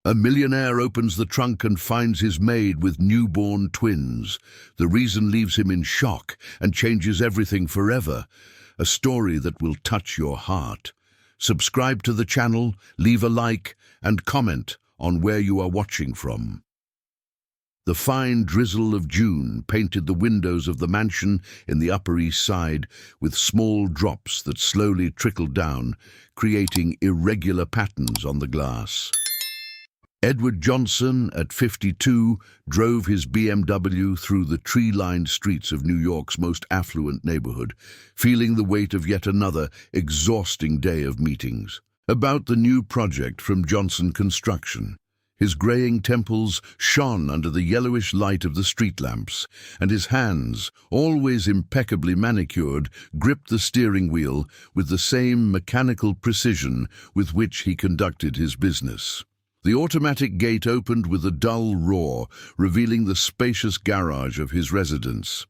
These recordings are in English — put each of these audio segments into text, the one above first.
A millionaire opens the trunk and finds his maid with newborn twins. The reason leaves him in shock and changes everything forever. A story that will touch your heart. Subscribe to the channel, leave a like, and comment on where you are watching from. The fine drizzle of June painted the windows of the mansion in the Upper East Side with small drops that slowly trickled down, creating irregular patterns on the glass. Edward Johnson, at 52, drove his BMW through the tree-lined streets of New York's most affluent neighborhood, feeling the weight of yet another exhausting day of meetings. About the new project from Johnson Construction. His graying temples shone under the yellowish light of the street lamps, and his hands, always impeccably manicured, gripped the steering wheel with the same mechanical precision with which he conducted his business. The automatic gate opened with a dull roar, revealing the spacious garage of his residence.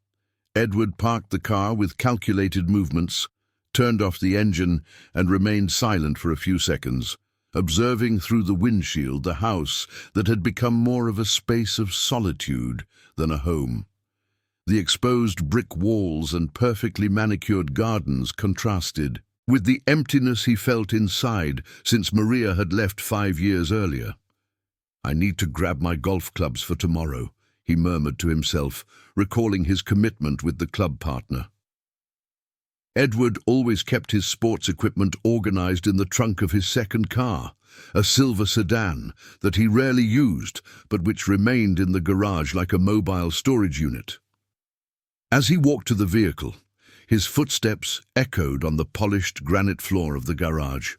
Edward parked the car with calculated movements, turned off the engine, and remained silent for a few seconds, observing through the windshield the house that had become more of a space of solitude than a home. The exposed brick walls and perfectly manicured gardens contrasted with the emptiness he felt inside since Maria had left 5 years earlier. "I need to grab my golf clubs for tomorrow," he murmured to himself, recalling his commitment with the club partner. Edward always kept his sports equipment organized in the trunk of his second car, a silver sedan that he rarely used, but which remained in the garage like a mobile storage unit. As he walked to the vehicle, his footsteps echoed on the polished granite floor of the garage.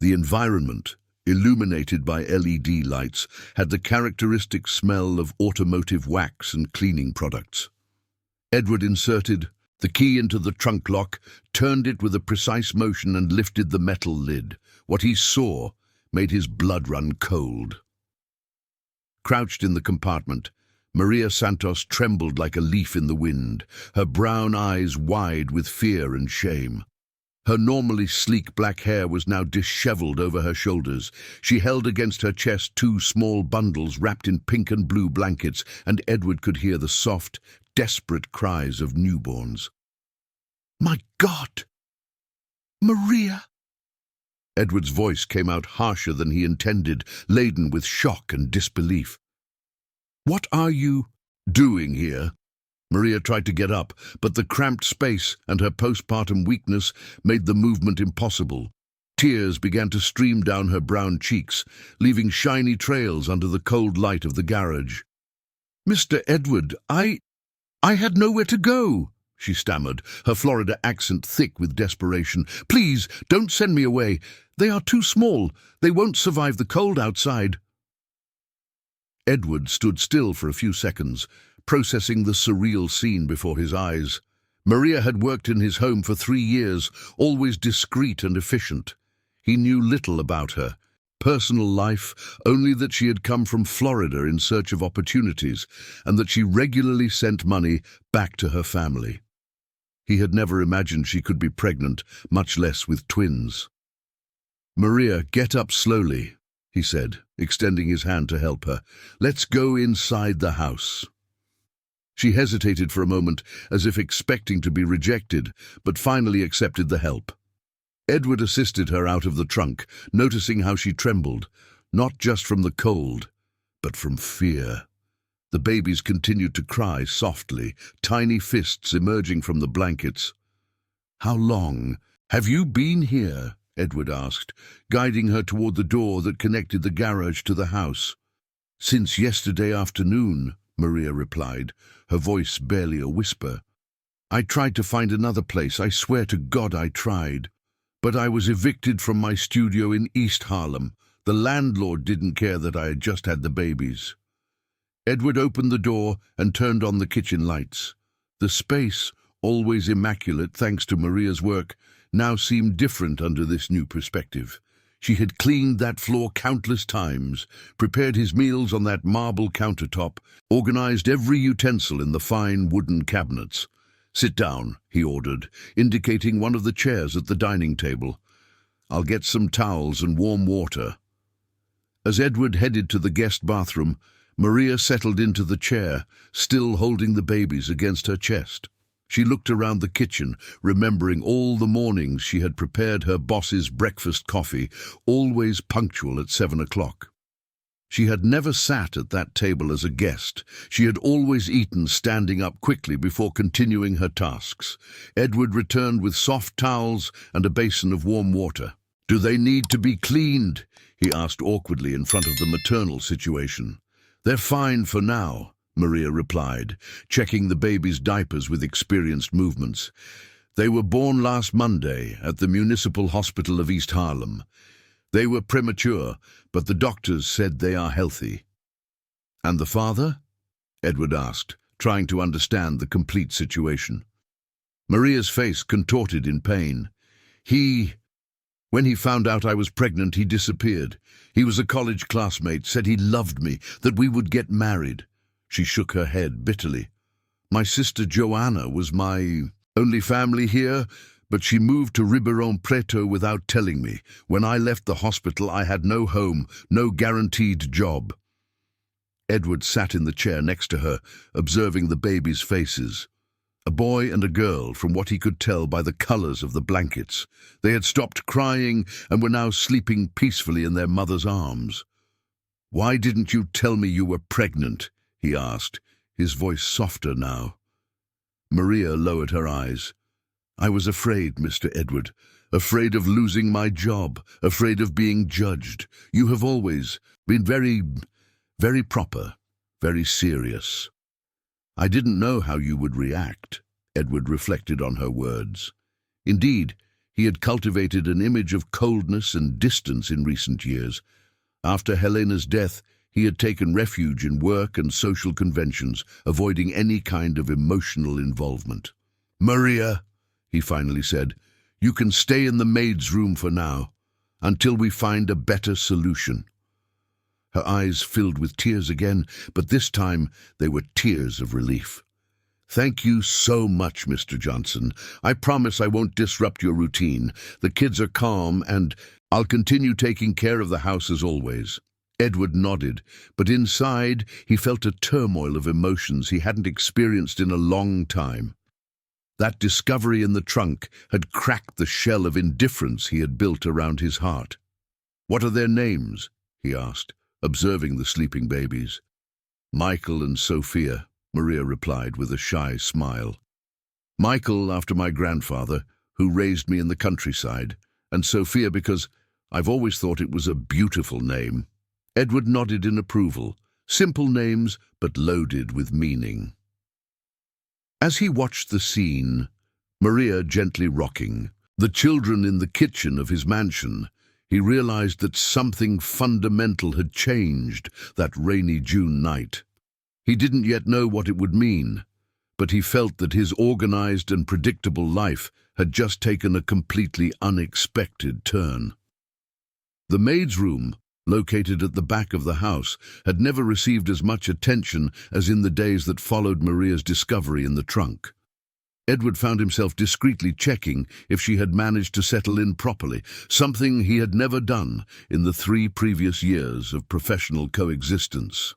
The environment, illuminated by LED lights, had the characteristic smell of automotive wax and cleaning products. Edward inserted the key into the trunk lock, turned it with a precise motion, and lifted the metal lid. What he saw made his blood run cold. Crouched in the compartment, Maria Santos trembled like a leaf in the wind, her brown eyes wide with fear and shame. Her normally sleek black hair was now disheveled over her shoulders. She held against her chest 2 small bundles wrapped in pink and blue blankets, and Edward could hear the soft, desperate cries of newborns. "My God! Maria!" Edward's voice came out harsher than he intended, laden with shock and disbelief. "What are you doing here?" Maria tried to get up, but the cramped space and her postpartum weakness made the movement impossible. Tears began to stream down her brown cheeks, leaving shiny trails under the cold light of the garage. "Mr. Edward, I had nowhere to go," she stammered, her Florida accent thick with desperation. "Please, don't send me away. They are too small. They won't survive the cold outside." Edward stood still for a few seconds, processing the surreal scene before his eyes. Maria had worked in his home for 3 years, always discreet and efficient. He knew little about her personal life, only that she had come from Florida in search of opportunities, and that she regularly sent money back to her family. He had never imagined she could be pregnant, much less with twins. "Maria, get up slowly," he said, extending his hand to help her. "Let's go inside the house." She hesitated for a moment, as if expecting to be rejected, but finally accepted the help. Edward assisted her out of the trunk, noticing how she trembled, not just from the cold, but from fear. The babies continued to cry softly, tiny fists emerging from the blankets. "How long have you been here?" Edward asked, guiding her toward the door that connected the garage to the house. "Since yesterday afternoon," Maria replied, her voice barely a whisper. "I tried to find another place, I swear to God I tried. But I was evicted from my studio in East Harlem. The landlord didn't care that I had just had the babies." Edward opened the door and turned on the kitchen lights. The space, always immaculate thanks to Maria's work, now seemed different under this new perspective. She had cleaned that floor countless times, prepared his meals on that marble countertop, organized every utensil in the fine wooden cabinets. "Sit down," he ordered, indicating one of the chairs at the dining table. "I'll get some towels and warm water." As Edward headed to the guest bathroom, Maria settled into the chair, still holding the babies against her chest. She looked around the kitchen, remembering all the mornings she had prepared her boss's breakfast coffee, always punctual at 7 o'clock. She had never sat at that table as a guest. She had always eaten standing up quickly before continuing her tasks. Edward returned with soft towels and a basin of warm water. "Do they need to be cleaned?" he asked awkwardly in front of the maternal situation. "They're fine for now," Maria replied, checking the baby's diapers with experienced movements. "They were born last Monday at the Municipal Hospital of East Harlem. They were premature, but the doctors said they are healthy." "And the father?" Edward asked, trying to understand the complete situation. Maria's face contorted in pain. When he found out I was pregnant, he disappeared. He was a college classmate, said he loved me, that we would get married." She shook her head bitterly. "My sister Joanna was my only family here, but she moved to Ribeirão Preto without telling me. When I left the hospital, I had no home, no guaranteed job." Edward sat in the chair next to her, observing the babies' faces. A boy and a girl, from what he could tell by the colors of the blankets. They had stopped crying and were now sleeping peacefully in their mother's arms. "Why didn't you tell me you were pregnant?" he asked, his voice softer now. Maria lowered her eyes. "I was afraid, Mr. Edward, afraid of losing my job, afraid of being judged. You have always been very proper, very serious." "I didn't know how you would react," Edward reflected on her words. Indeed, he had cultivated an image of coldness and distance in recent years. After Helena's death, he had taken refuge in work and social conventions, avoiding any kind of emotional involvement. "Maria," he finally said, "you can stay in the maid's room for now, until we find a better solution." Her eyes filled with tears again, but this time they were tears of relief. "Thank you so much, Mr. Johnson. I promise I won't disrupt your routine. The kids are calm, and I'll continue taking care of the house as always." Edward nodded, but inside he felt a turmoil of emotions he hadn't experienced in a long time. That discovery in the trunk had cracked the shell of indifference he had built around his heart. "What are their names?" he asked, observing the sleeping babies. "Michael and Sophia," Maria replied with a shy smile. "Michael after my grandfather, who raised me in the countryside, and Sophia because I've always thought it was a beautiful name." Edward nodded in approval. Simple names, but loaded with meaning. As he watched the scene, Maria gently rocking, the children in the kitchen of his mansion, he realized that something fundamental had changed that rainy June night. He didn't yet know what it would mean, but he felt that his organized and predictable life had just taken a completely unexpected turn. The maid's room, located at the back of the house, had never received as much attention as in the days that followed Maria's discovery in the trunk. Edward found himself discreetly checking if she had managed to settle in properly, something he had never done in the 3 previous years of professional coexistence.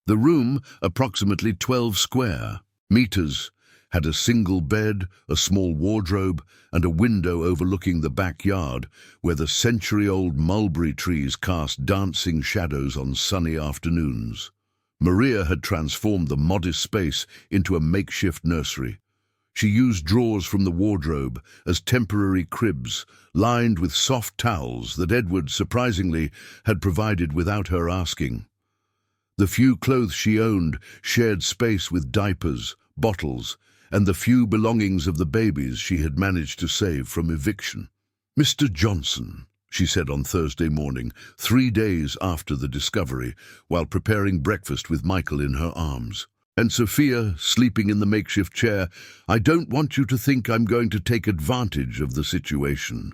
The room, approximately 12 square meters, had a single bed, a small wardrobe, and a window overlooking the backyard, where the century-old mulberry trees cast dancing shadows on sunny afternoons. Maria had transformed the modest space into a makeshift nursery. She used drawers from the wardrobe as temporary cribs, lined with soft towels that Edward, surprisingly, had provided without her asking. The few clothes she owned shared space with diapers, bottles, and the few belongings of the babies she had managed to save from eviction. "Mr. Johnson," she said on Thursday morning, 3 days after the discovery, while preparing breakfast with Michael in her arms, and Sophia sleeping in the makeshift chair, "I don't want you to think I'm going to take advantage of the situation."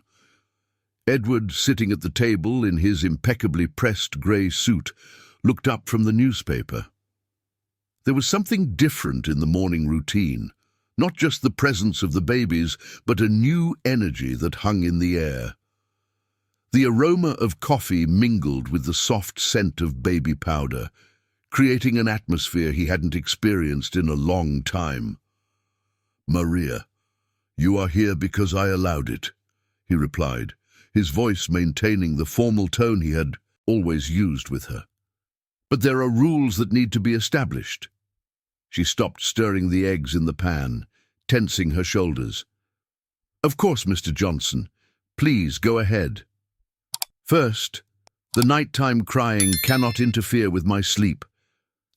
Edward, sitting at the table in his impeccably pressed grey suit, looked up from the newspaper. There was something different in the morning routine. Not just the presence of the babies, but a new energy that hung in the air. The aroma of coffee mingled with the soft scent of baby powder, creating an atmosphere he hadn't experienced in a long time. "Maria, you are here because I allowed it," he replied, his voice maintaining the formal tone he had always used with her. "But there are rules that need to be established." She stopped stirring the eggs in the pan, tensing her shoulders. "Of course, Mr. Johnson. Please go ahead." "First, the nighttime crying cannot interfere with my sleep.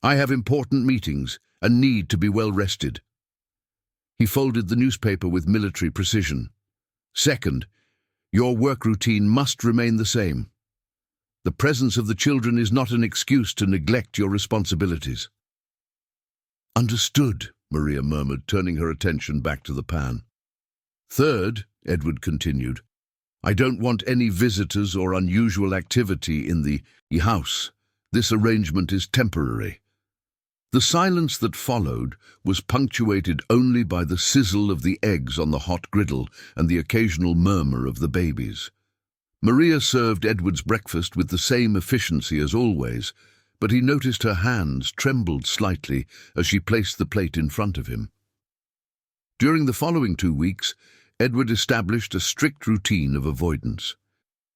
I have important meetings and need to be well rested." He folded the newspaper with military precision. "Second, your work routine must remain the same. The presence of the children is not an excuse to neglect your responsibilities." "Understood," Maria murmured, turning her attention back to the pan. "Third," Edward continued, "I don't want any visitors or unusual activity in the house. This arrangement is temporary." The silence that followed was punctuated only by the sizzle of the eggs on the hot griddle and the occasional murmur of the babies. Maria served Edward's breakfast with the same efficiency as always, but he noticed her hands trembled slightly as she placed the plate in front of him. During the following 2 weeks, Edward established a strict routine of avoidance.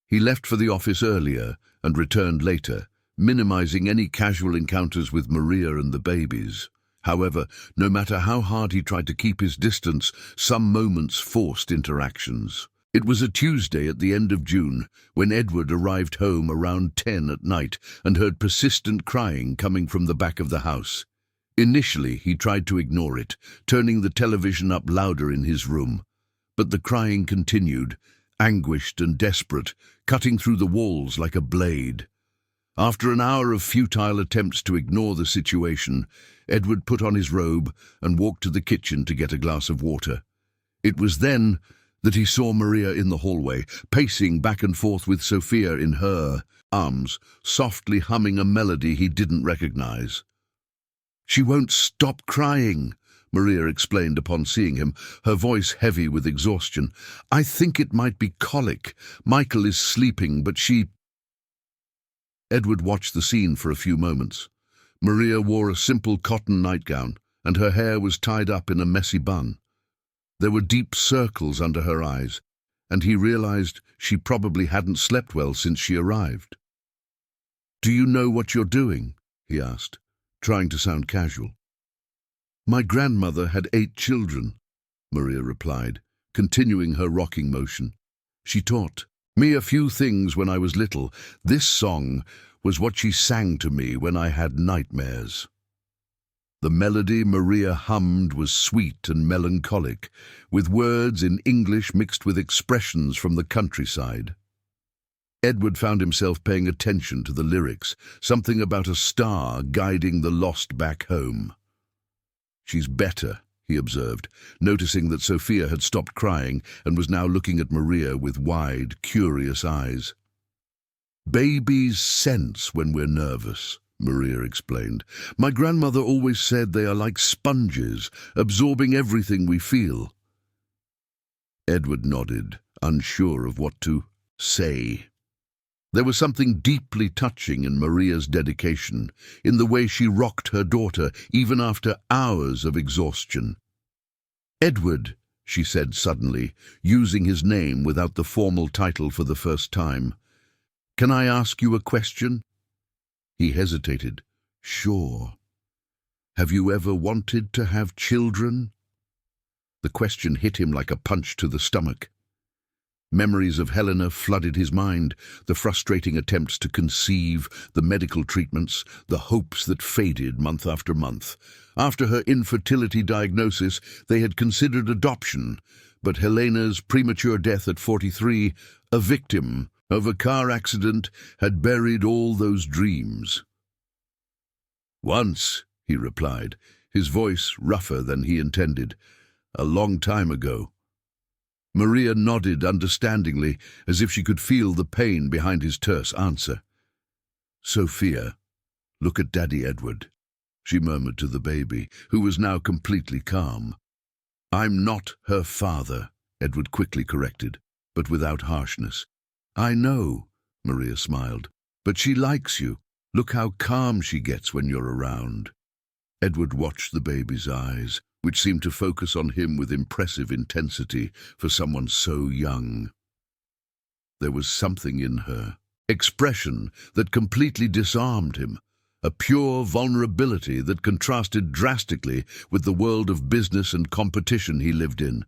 He left for the office earlier and returned later, minimizing any casual encounters with Maria and the babies. However, no matter how hard he tried to keep his distance, some moments forced interactions. It was a Tuesday at the end of June when Edward arrived home around 10 at night and heard persistent crying coming from the back of the house. Initially, he tried to ignore it, turning the television up louder in his room. But the crying continued, anguished and desperate, cutting through the walls like a blade. After an hour of futile attempts to ignore the situation, Edward put on his robe and walked to the kitchen to get a glass of water. It was then that he saw Maria in the hallway, pacing back and forth with Sophia in her arms, softly humming a melody he didn't recognize. "She won't stop crying," Maria explained upon seeing him, her voice heavy with exhaustion. "I think it might be colic. Michael is sleeping, but she—" Edward watched the scene for a few moments. Maria wore a simple cotton nightgown, and her hair was tied up in a messy bun. There were deep circles under her eyes, and he realized she probably hadn't slept well since she arrived. "Do you know what you're doing?" he asked, trying to sound casual. "My grandmother had 8 children," Maria replied, continuing her rocking motion. "She taught me a few things when I was little. This song was what she sang to me when I had nightmares." The melody Maria hummed was sweet and melancholic, with words in English mixed with expressions from the countryside. Edward found himself paying attention to the lyrics, something about a star guiding the lost back home. "She's better," he observed, noticing that Sophia had stopped crying and was now looking at Maria with wide, curious eyes. "Babies sense when we're nervous," Maria explained. "My grandmother always said they are like sponges, absorbing everything we feel." Edward nodded, unsure of what to say. There was something deeply touching in Maria's dedication, in the way she rocked her daughter even after hours of exhaustion. "Edward," she said suddenly, using his name without the formal title for the first time, "can I ask you a question?" He hesitated. "Sure. Have you ever wanted to have children?" The question hit him like a punch to the stomach. Memories of Helena flooded his mind, the frustrating attempts to conceive, the medical treatments, the hopes that faded month after month. After her infertility diagnosis, they had considered adoption, but Helena's premature death at 43, a victim of a car accident, had buried all those dreams. "Once," he replied, his voice rougher than he intended. "A long time ago." Maria nodded understandingly, as if she could feel the pain behind his terse answer. "Sophia, look at Daddy Edward," she murmured to the baby, who was now completely calm. "I'm not her father," Edward quickly corrected, but without harshness. I know, Maria smiled, but she likes you. Look how calm she gets when you're around. Edward watched the baby's eyes, which seemed to focus on him with impressive intensity for someone so young. There was something in her expression that completely disarmed him, a pure vulnerability that contrasted drastically with the world of business and competition he lived in.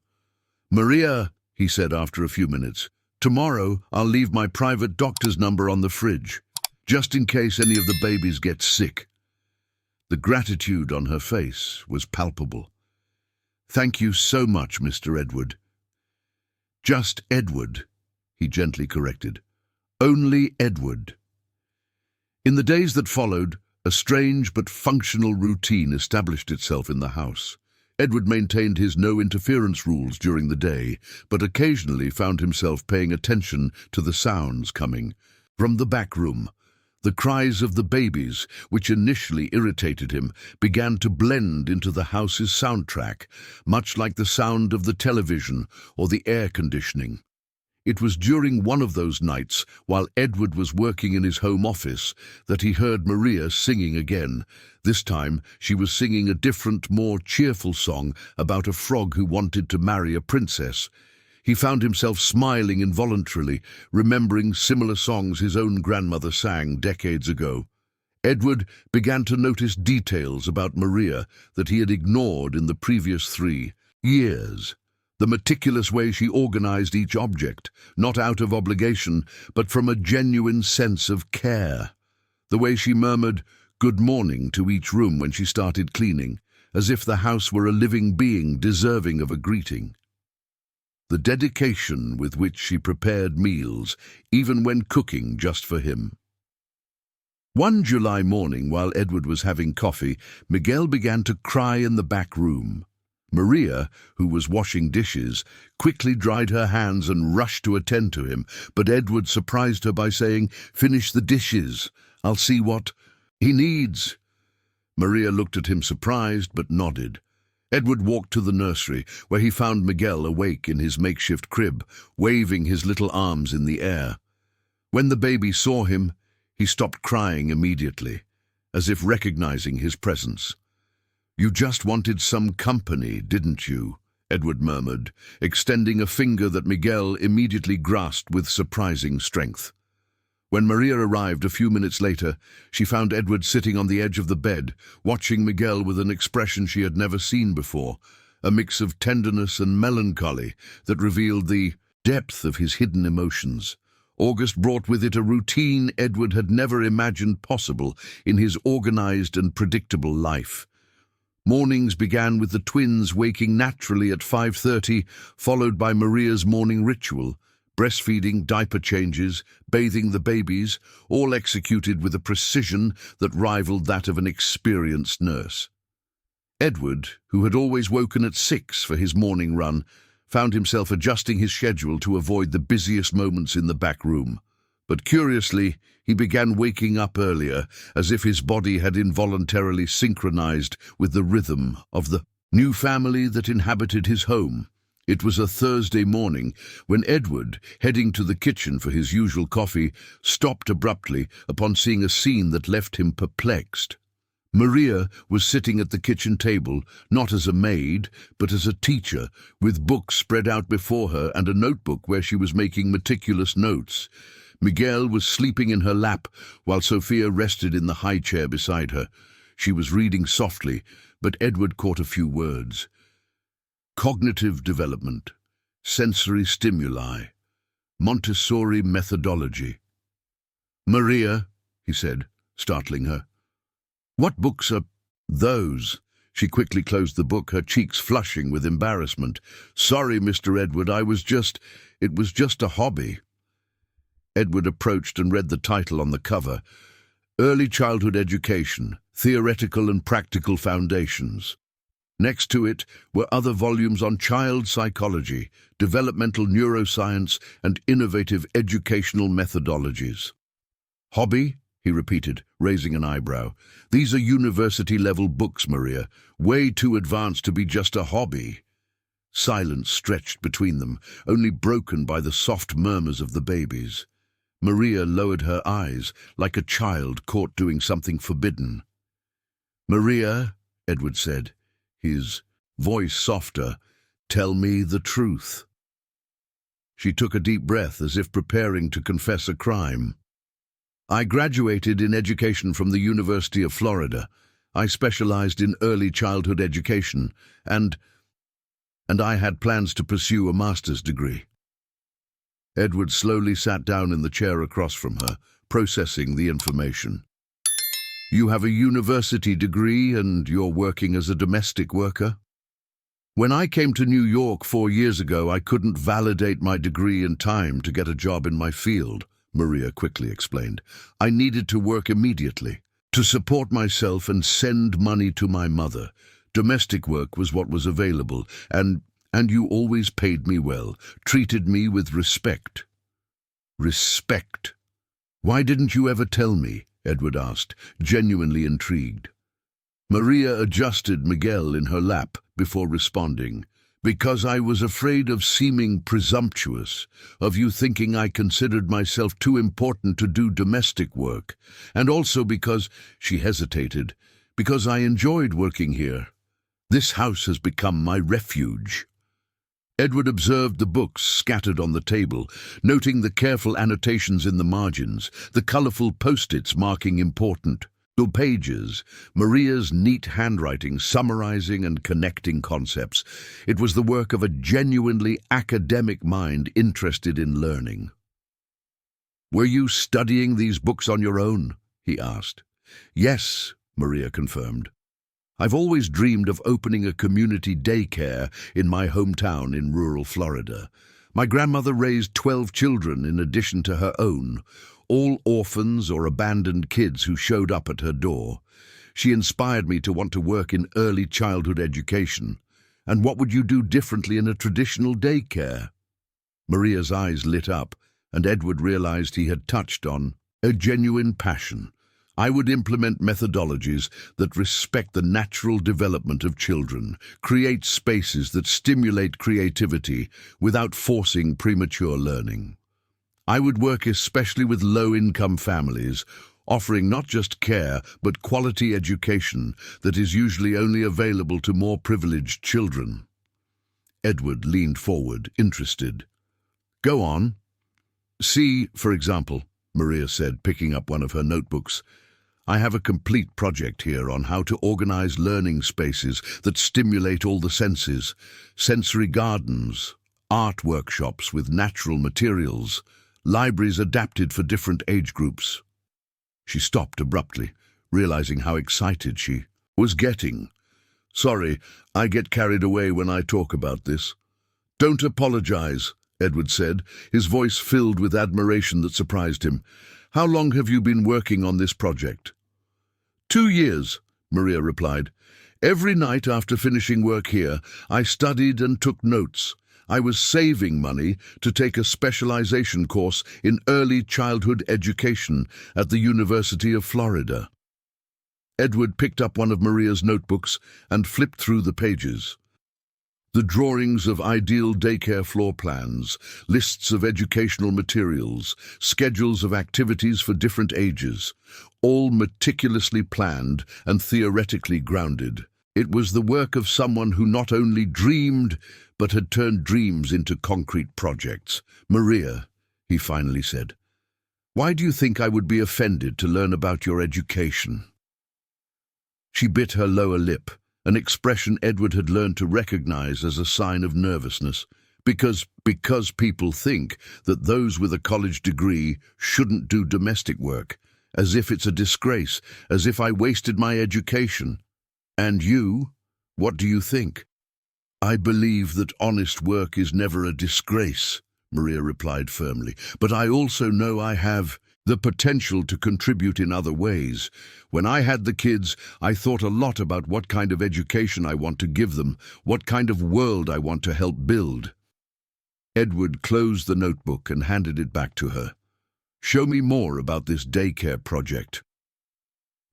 "Maria," he said after a few minutes, "tomorrow I'll leave my private doctor's number on the fridge, just in case any of the babies get sick." The gratitude on her face was palpable. "Thank you so much, Mr. Edward." "Just Edward," he gently corrected. "Only Edward." In the days that followed, a strange but functional routine established itself in the house. Edward maintained his no-interference rules during the day, but occasionally found himself paying attention to the sounds coming from the back room. The cries of the babies, which initially irritated him, began to blend into the house's soundtrack, much like the sound of the television or the air conditioning. It was during one of those nights, while Edward was working in his home office, that he heard Maria singing again. This time, she was singing a different, more cheerful song about a frog who wanted to marry a princess. He found himself smiling involuntarily, remembering similar songs his own grandmother sang decades ago. Edward began to notice details about Maria that he had ignored in the previous 3 years. The meticulous way she organized each object, not out of obligation, but from a genuine sense of care. The way she murmured "good morning" to each room when she started cleaning, as if the house were a living being deserving of a greeting. The dedication with which she prepared meals, even when cooking just for him. One July morning, while Edward was having coffee, Miguel began to cry in the back room. Maria, who was washing dishes, quickly dried her hands and rushed to attend to him, but Edward surprised her by saying, "Finish the dishes. I'll see what he needs." Maria looked at him surprised, but nodded. Edward walked to the nursery, where he found Miguel awake in his makeshift crib, waving his little arms in the air. When the baby saw him, he stopped crying immediately, as if recognizing his presence. "You just wanted some company, didn't you?" Edward murmured, extending a finger that Miguel immediately grasped with surprising strength. When Maria arrived a few minutes later, she found Edward sitting on the edge of the bed, watching Miguel with an expression she had never seen before, a mix of tenderness and melancholy that revealed the depth of his hidden emotions. August brought with it a routine Edward had never imagined possible in his organized and predictable life. Mornings began with the twins waking naturally at 5:30, followed by Maria's morning ritual, breastfeeding, diaper changes, bathing the babies, all executed with a precision that rivaled that of an experienced nurse. Edward, who had always woken at 6 for his morning run, found himself adjusting his schedule to avoid the busiest moments in the back room. But curiously, he began waking up earlier, as if his body had involuntarily synchronized with the rhythm of the new family that inhabited his home. It was a Thursday morning when Edward, heading to the kitchen for his usual coffee, stopped abruptly upon seeing a scene that left him perplexed. Maria was sitting at the kitchen table, not as a maid, but as a teacher, with books spread out before her and a notebook where she was making meticulous notes. Miguel was sleeping in her lap, while Sophia rested in the high chair beside her. She was reading softly, but Edward caught a few words. Cognitive development, sensory stimuli, Montessori methodology. "Maria," he said, startling her. "What books are those?" She quickly closed the book, her cheeks flushing with embarrassment. "Sorry, Mr. Edward, it was just a hobby." Edward approached and read the title on the cover. Early Childhood Education, Theoretical and Practical Foundations. Next to it were other volumes on child psychology, developmental neuroscience, and innovative educational methodologies. "Hobby?" he repeated, raising an eyebrow. "These are university-level books, Maria, way too advanced to be just a hobby." Silence stretched between them, only broken by the soft murmurs of the babies. Maria lowered her eyes, like a child caught doing something forbidden. "Maria," Edward said, his voice softer, "tell me the truth." She took a deep breath as if preparing to confess a crime. "I graduated in education from the University of Florida. I specialized in early childhood education, and I had plans to pursue a master's degree." Edward slowly sat down in the chair across from her, processing the information. "You have a university degree and you're working as a domestic worker?" "When I came to New York 4 years ago, I couldn't validate my degree in time to get a job in my field," Maria quickly explained. "I needed to work immediately, to support myself and send money to my mother. Domestic work was what was available, and you always paid me well, treated me with respect." "Respect? Why didn't you ever tell me?" Edward asked, genuinely intrigued. Maria adjusted Miguel in her lap before responding. "Because I was afraid of seeming presumptuous, of you thinking I considered myself too important to do domestic work, and also because," she hesitated, "because I enjoyed working here. This house has become my refuge." Edward observed the books scattered on the table, noting the careful annotations in the margins, the colorful post-its marking important pages, Maria's neat handwriting summarizing and connecting concepts. It was the work of a genuinely academic mind interested in learning. "Were you studying these books on your own?" he asked. "Yes," Maria confirmed. "I've always dreamed of opening a community daycare in my hometown in rural Florida. My grandmother raised 12 children in addition to her own, all orphans or abandoned kids who showed up at her door. She inspired me to want to work in early childhood education. And what would you do differently in a traditional daycare?" Maria's eyes lit up, and Edward realized he had touched on a genuine passion. "I would implement methodologies that respect the natural development of children, create spaces that stimulate creativity without forcing premature learning. I would work especially with low-income families, offering not just care but quality education that is usually only available to more privileged children." Edward leaned forward, interested. "Go on." "See, for example," Maria said, picking up one of her notebooks, "I have a complete project here on how to organize learning spaces that stimulate all the senses, sensory gardens, art workshops with natural materials, libraries adapted for different age groups." She stopped abruptly, realizing how excited she was getting. "Sorry, I get carried away when I talk about this." "Don't apologize," Edward said, his voice filled with admiration that surprised him. "How long have you been working on this project?" 2 years, Maria replied. "Every night after finishing work here, I studied and took notes. I was saving money to take a specialization course in early childhood education at the University of Florida." Edward picked up one of Maria's notebooks and flipped through the pages. The drawings of ideal daycare floor plans, lists of educational materials, schedules of activities for different ages, all meticulously planned and theoretically grounded. It was the work of someone who not only dreamed, but had turned dreams into concrete projects. "Maria," he finally said, "why do you think I would be offended to learn about your education?" She bit her lower lip, an expression Edward had learned to recognize as a sign of nervousness. Because people think that those with a college degree shouldn't do domestic work, as if it's a disgrace, as if I wasted my education. "And you? What do you think?" "I believe that honest work is never a disgrace," Maria replied firmly, "but I also know I have the potential to contribute in other ways. When I had the kids, I thought a lot about what kind of education I want to give them, what kind of world I want to help build." Edward closed the notebook and handed it back to her. "Show me more about this daycare project."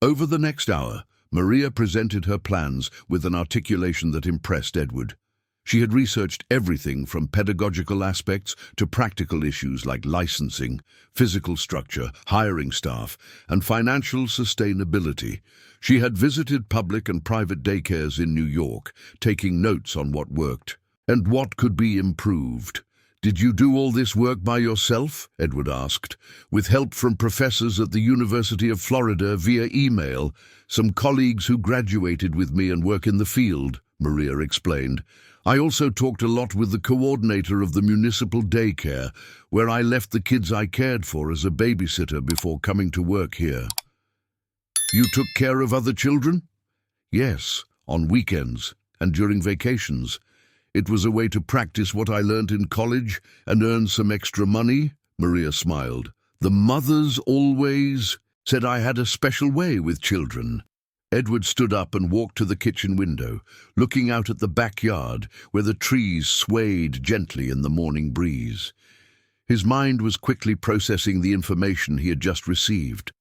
Over the next hour, Maria presented her plans with an articulation that impressed Edward. She had researched everything from pedagogical aspects to practical issues like licensing, physical structure, hiring staff, and financial sustainability. She had visited public and private daycares in New York, taking notes on what worked and what could be improved. "Did you do all this work by yourself?" Edward asked. "With help from professors at the University of Florida via email, some colleagues who graduated with me and work in the field," Maria explained. "I also talked a lot with the coordinator of the municipal daycare, where I left the kids I cared for as a babysitter before coming to work here." "You took care of other children?" "Yes, on weekends and during vacations. It was a way to practice what I learned in college and earn some extra money," Maria smiled. "The mothers always said I had a special way with children." Edward stood up and walked to the kitchen window, looking out at the backyard where the trees swayed gently in the morning breeze. His mind was quickly processing the information he had just received.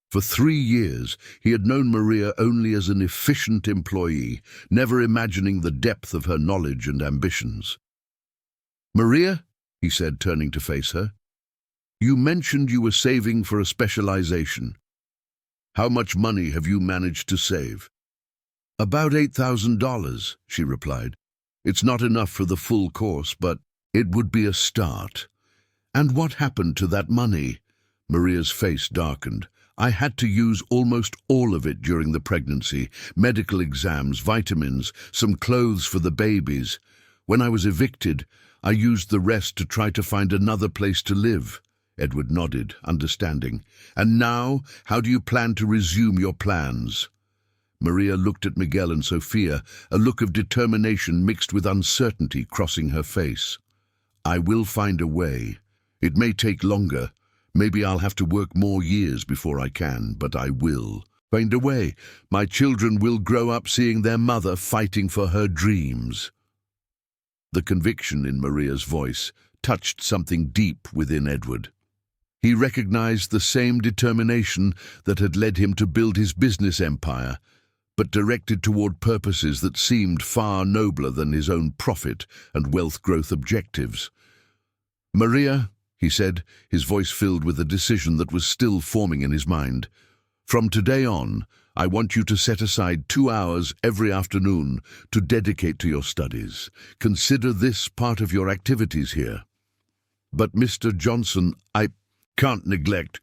For 3 years, he had known Maria only as an efficient employee, never imagining the depth of her knowledge and ambitions. "Maria," he said, turning to face her, "you mentioned you were saving for a specialization. How much money have you managed to save?" "About $8,000, she replied. "It's not enough for the full course, but it would be a start." "And what happened to that money?" Maria's face darkened. "I had to use almost all of it during the pregnancy, medical exams, vitamins, some clothes for the babies. When I was evicted, I used the rest to try to find another place to live." Edward nodded, understanding. "And now, how do you plan to resume your plans?" Maria looked at Miguel and Sophia, a look of determination mixed with uncertainty crossing her face. "I will find a way. It may take longer. Maybe I'll have to work more years before I can, but I will find a way. My children will grow up seeing their mother fighting for her dreams." The conviction in Maria's voice touched something deep within Edward. He recognized the same determination that had led him to build his business empire, but directed toward purposes that seemed far nobler than his own profit and wealth growth objectives. "Maria," he said, his voice filled with a decision that was still forming in his mind, "from today on, I want you to set aside 2 hours every afternoon to dedicate to your studies. Consider this part of your activities here." "But Mr. Johnson, I can't neglect."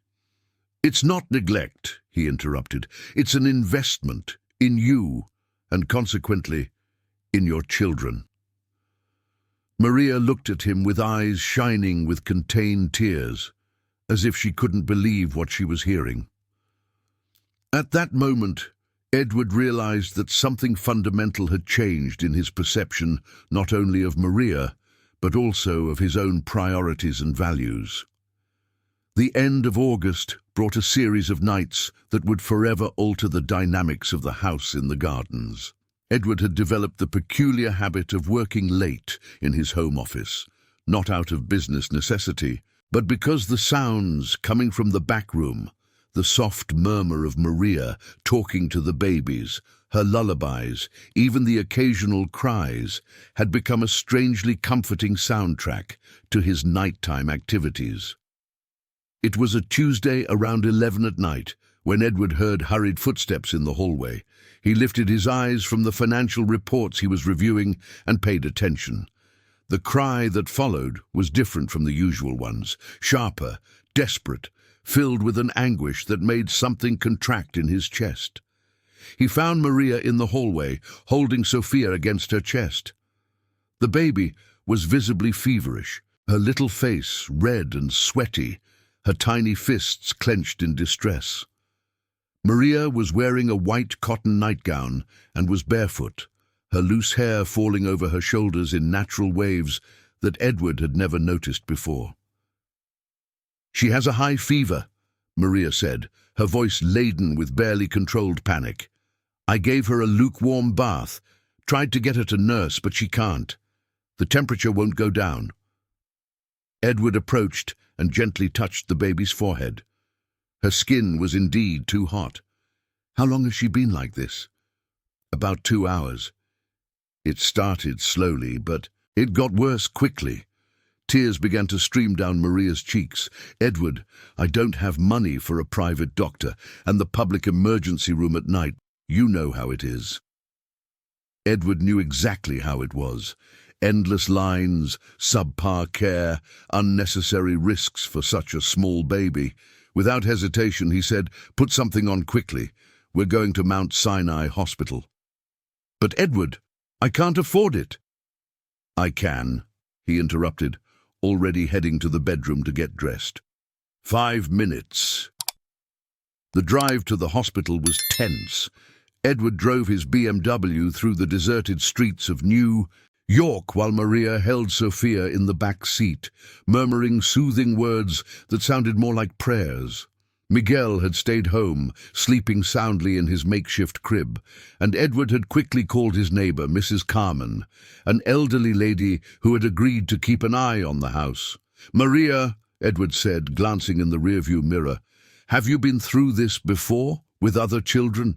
"It's not neglect," he interrupted. "It's an investment in you, and consequently, in your children." Maria looked at him with eyes shining with contained tears, as if she couldn't believe what she was hearing. At that moment, Edward realized that something fundamental had changed in his perception not only of Maria, but also of his own priorities and values. The end of August brought a series of nights that would forever alter the dynamics of the house in the gardens. Edward had developed the peculiar habit of working late in his home office, not out of business necessity, but because the sounds coming from the back room, the soft murmur of Maria talking to the babies, her lullabies, even the occasional cries, had become a strangely comforting soundtrack to his nighttime activities. It was a Tuesday around 11 at night when Edward heard hurried footsteps in the hallway. He lifted his eyes from the financial reports he was reviewing and paid attention. The cry that followed was different from the usual ones, sharper, desperate, filled with an anguish that made something contract in his chest. He found Maria in the hallway, holding Sophia against her chest. The baby was visibly feverish, her little face red and sweaty, her tiny fists clenched in distress. Maria was wearing a white cotton nightgown and was barefoot, her loose hair falling over her shoulders in natural waves that Edward had never noticed before. "She has a high fever," Maria said, her voice laden with barely controlled panic. "I gave her a lukewarm bath, tried to get her to nurse, but she can't. The temperature won't go down." Edward approached and gently touched the baby's forehead. Her skin was indeed too hot. "How long has she been like this?" "About 2 hours. It started slowly, but it got worse quickly. Tears began to stream down Maria's cheeks. "Edward, I don't have money for a private doctor, and the public emergency room at night. You know how it is." Edward knew exactly how it was. Endless lines, subpar care, unnecessary risks for such a small baby. Without hesitation, he said, "Put something on quickly. We're going to Mount Sinai Hospital." "But Edward, I can't afford it." "I can," he interrupted, already heading to the bedroom to get dressed. 5 minutes. The drive to the hospital was tense. Edward drove his BMW through the deserted streets of New York while Maria held Sophia in the back seat, murmuring soothing words that sounded more like prayers. Miguel had stayed home, sleeping soundly in his makeshift crib, and Edward had quickly called his neighbor, Mrs. Carmen, an elderly lady who had agreed to keep an eye on the house. "Maria," Edward said, glancing in the rearview mirror, "have you been through this before, with other children?"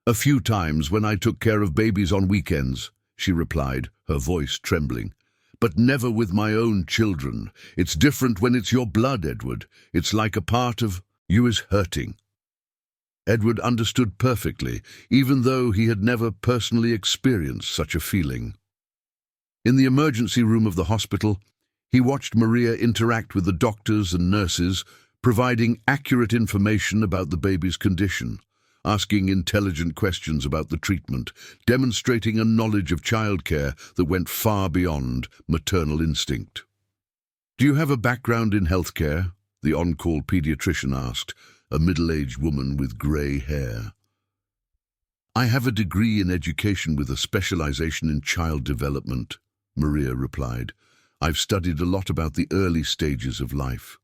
"A few times when I took care of babies on weekends," she replied, her voice trembling. "But never with my own children. It's different when it's your blood, Edward. It's like a part of you is hurting." Edward understood perfectly, even though he had never personally experienced such a feeling. In the emergency room of the hospital, he watched Maria interact with the doctors and nurses, providing accurate information about the baby's condition, asking intelligent questions about the treatment, demonstrating a knowledge of childcare that went far beyond maternal instinct. "Do you have a background in healthcare?" the on-call pediatrician asked, a middle-aged woman with grey hair. "I have a degree in education with a specialization in child development," Maria replied. "I've studied a lot about the early stages of life."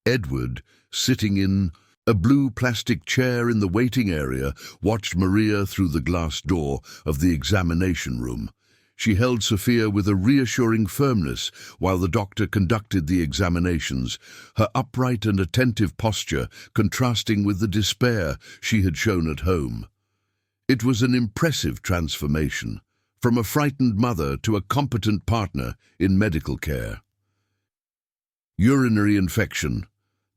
Edward, sitting in a blue plastic chair in the waiting area, watched Maria through the glass door of the examination room. She held Sophia with a reassuring firmness while the doctor conducted the examinations, her upright and attentive posture contrasting with the despair she had shown at home. It was an impressive transformation, from a frightened mother to a competent partner in medical care. "Urinary infection,"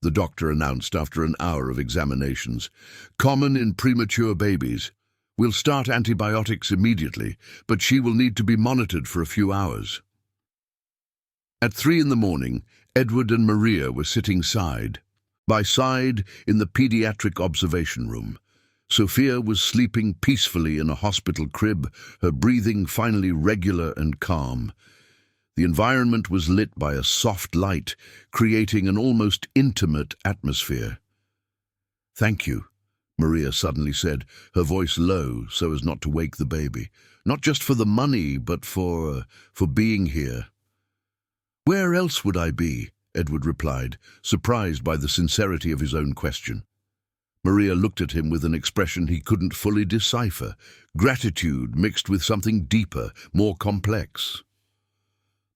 the doctor announced after an hour of examinations. "Common in premature babies. We'll start antibiotics immediately, but she will need to be monitored for a few hours." At 3 in the morning, Edward and Maria were sitting side by side in the pediatric observation room. Sophia was sleeping peacefully in a hospital crib, her breathing finally regular and calm. The environment was lit by a soft light, creating an almost intimate atmosphere. "Thank you," Maria suddenly said, her voice low so as not to wake the baby. "Not just for the money, but for being here." "Where else would I be?" Edward replied, surprised by the sincerity of his own question. Maria looked at him with an expression he couldn't fully decipher, gratitude mixed with something deeper, more complex.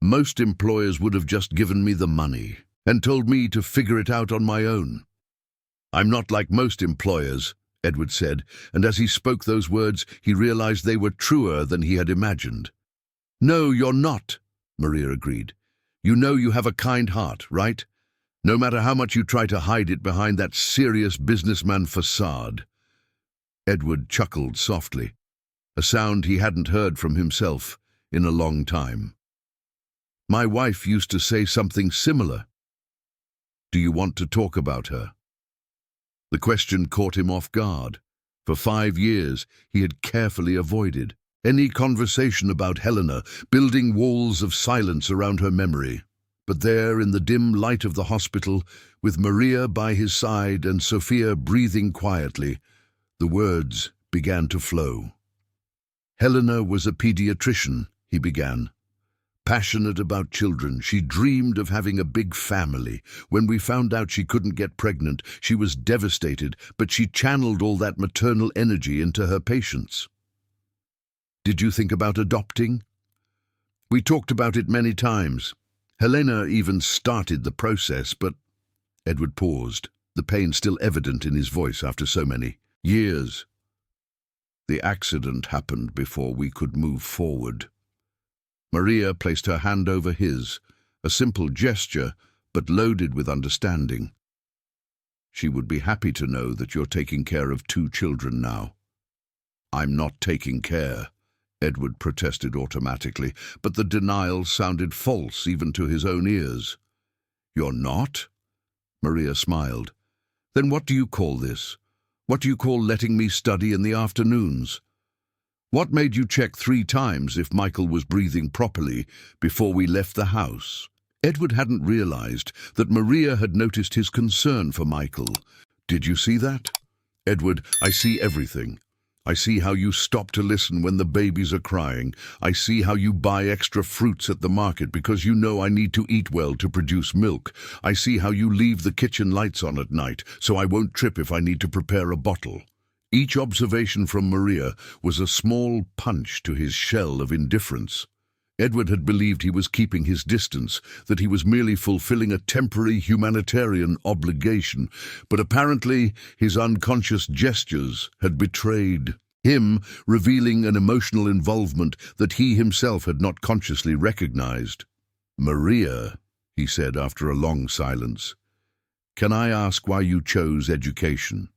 "Most employers would have just given me the money and told me to figure it out on my own. I'm not like most employers," Edward said, and as he spoke those words, he realized they were truer than he had imagined. "No, you're not," Maria agreed. "You know you have a kind heart, right? No matter how much you try to hide it behind that serious businessman facade." Edward chuckled softly, a sound he hadn't heard from himself in a long time. "My wife used to say something similar. Do you want to talk about her?" The question caught him off guard. For 5 years, he had carefully avoided any conversation about Helena, building walls of silence around her memory. But there, in the dim light of the hospital, with Maria by his side and Sophia breathing quietly, the words began to flow. "Helena was a pediatrician," he began. "Passionate about children, she dreamed of having a big family. When we found out she couldn't get pregnant, she was devastated, but she channeled all that maternal energy into her patients." "Did you think about adopting?" "We talked about it many times. Helena even started the process, but—" Edward paused, the pain still evident in his voice after so many years. The accident happened before we could move forward. Maria placed her hand over his, a simple gesture, but loaded with understanding. She would be happy to know that you're taking care of 2 children now. I'm not taking care, Edward protested automatically, but the denial sounded false even to his own ears. You're not? Maria smiled. Then what do you call this? What do you call letting me study in the afternoons? What made you check 3 times if Michael was breathing properly before we left the house? Edward hadn't realized that Maria had noticed his concern for Michael. Did you see that? Edward, I see everything. I see how you stop to listen when the babies are crying. I see how you buy extra fruits at the market because you know I need to eat well to produce milk. I see how you leave the kitchen lights on at night so I won't trip if I need to prepare a bottle. Each observation from Maria was a small punch to his shell of indifference. Edward had believed he was keeping his distance, that he was merely fulfilling a temporary humanitarian obligation, but apparently his unconscious gestures had betrayed him, revealing an emotional involvement that he himself had not consciously recognized. Maria, he said after a long silence, can I ask why you chose education?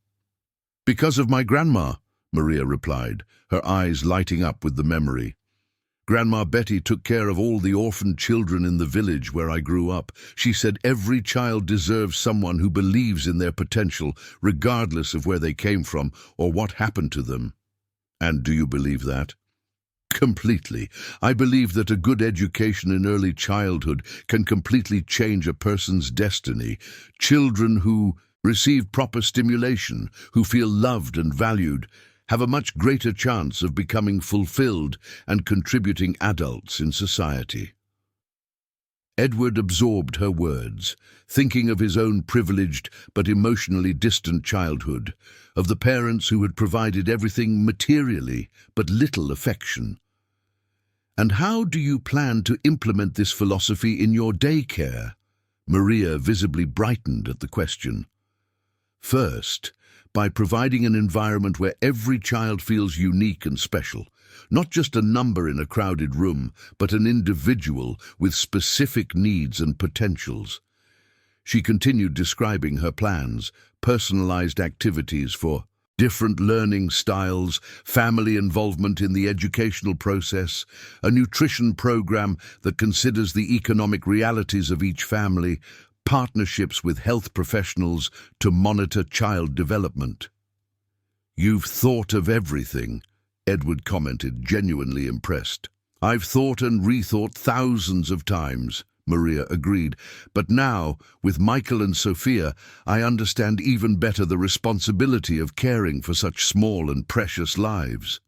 Because of my grandma, Maria replied, her eyes lighting up with the memory. Grandma Betty took care of all the orphaned children in the village where I grew up. She said every child deserves someone who believes in their potential, regardless of where they came from or what happened to them. And do you believe that? Completely. I believe that a good education in early childhood can completely change a person's destiny. Children who receive proper stimulation, who feel loved and valued, have a much greater chance of becoming fulfilled and contributing adults in society. Edward absorbed her words, thinking of his own privileged but emotionally distant childhood, of the parents who had provided everything materially but little affection. And how do you plan to implement this philosophy in your daycare? Maria visibly brightened at the question. First, by providing an environment where every child feels unique and special, not just a number in a crowded room, but an individual with specific needs and potentials. She continued describing her plans, personalized activities for different learning styles, family involvement in the educational process, a nutrition program that considers the economic realities of each family, partnerships with health professionals to monitor child development. You've thought of everything, Edward commented, genuinely impressed. I've thought and rethought thousands of times, Maria agreed, but now, with Michael and Sophia, I understand even better the responsibility of caring for such small and precious lives.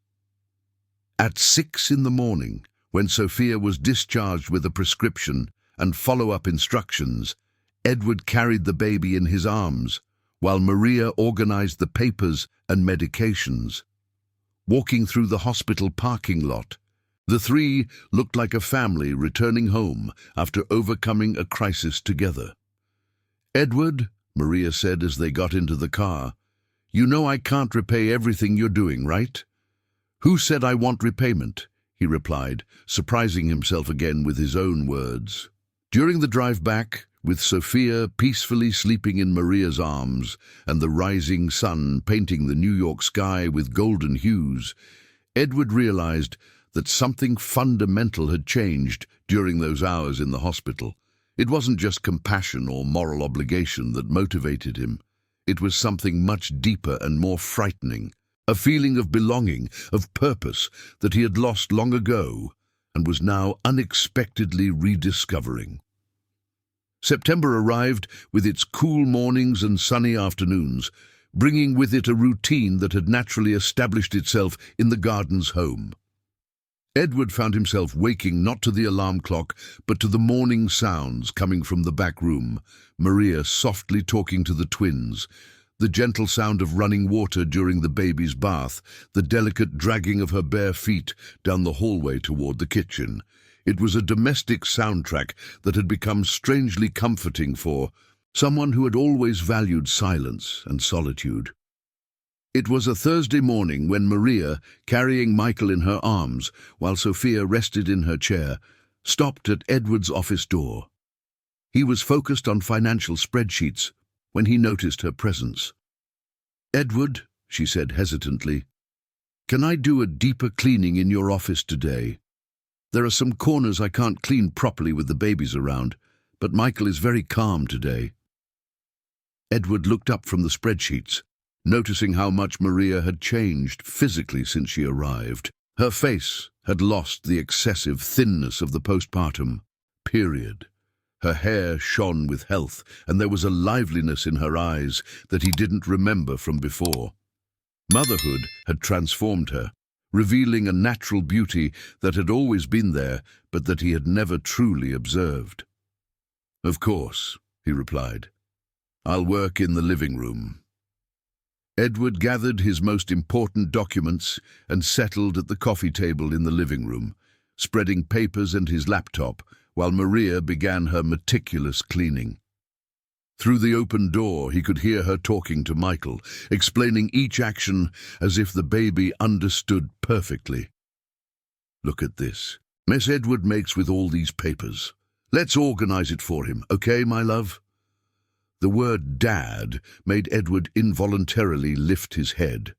At 6 in the morning, when Sophia was discharged with a prescription and follow-up instructions, Edward carried the baby in his arms, while Maria organized the papers and medications. Walking through the hospital parking lot, the 3 looked like a family returning home after overcoming a crisis together. Edward, Maria said as they got into the car, you know I can't repay everything you're doing, right? Who said I want repayment? He replied, surprising himself again with his own words. During the drive back, with Sophia peacefully sleeping in Maria's arms and the rising sun painting the New York sky with golden hues, Edward realized that something fundamental had changed during those hours in the hospital. It wasn't just compassion or moral obligation that motivated him. It was something much deeper and more frightening, a feeling of belonging, of purpose that he had lost long ago and was now unexpectedly rediscovering. September arrived with its cool mornings and sunny afternoons, bringing with it a routine that had naturally established itself in the garden's home. Edward found himself waking not to the alarm clock, but to the morning sounds coming from the back room, Maria softly talking to the twins, the gentle sound of running water during the baby's bath, the delicate dragging of her bare feet down the hallway toward the kitchen. It was a domestic soundtrack that had become strangely comforting for someone who had always valued silence and solitude. It was a Thursday morning when Maria, carrying Michael in her arms while Sophia rested in her chair, stopped at Edward's office door. He was focused on financial spreadsheets when he noticed her presence. "Edward," she said hesitantly, "can I do a deeper cleaning in your office today? There are some corners I can't clean properly with the babies around, but Michael is very calm today." Edward looked up from the spreadsheets, noticing how much Maria had changed physically since she arrived. Her face had lost the excessive thinness of the postpartum period. Her hair shone with health, and there was a liveliness in her eyes that he didn't remember from before. Motherhood had transformed her, revealing a natural beauty that had always been there, but that he had never truly observed. "Of course," he replied. "I'll work in the living room." Edward gathered his most important documents and settled at the coffee table in the living room, spreading papers and his laptop, while Maria began her meticulous cleaning. Through the open door, he could hear her talking to Michael, explaining each action as if the baby understood perfectly. "Look at this mess Edward makes with all these papers. Let's organize it for him, okay, my love?" The word "dad" made Edward involuntarily lift his head.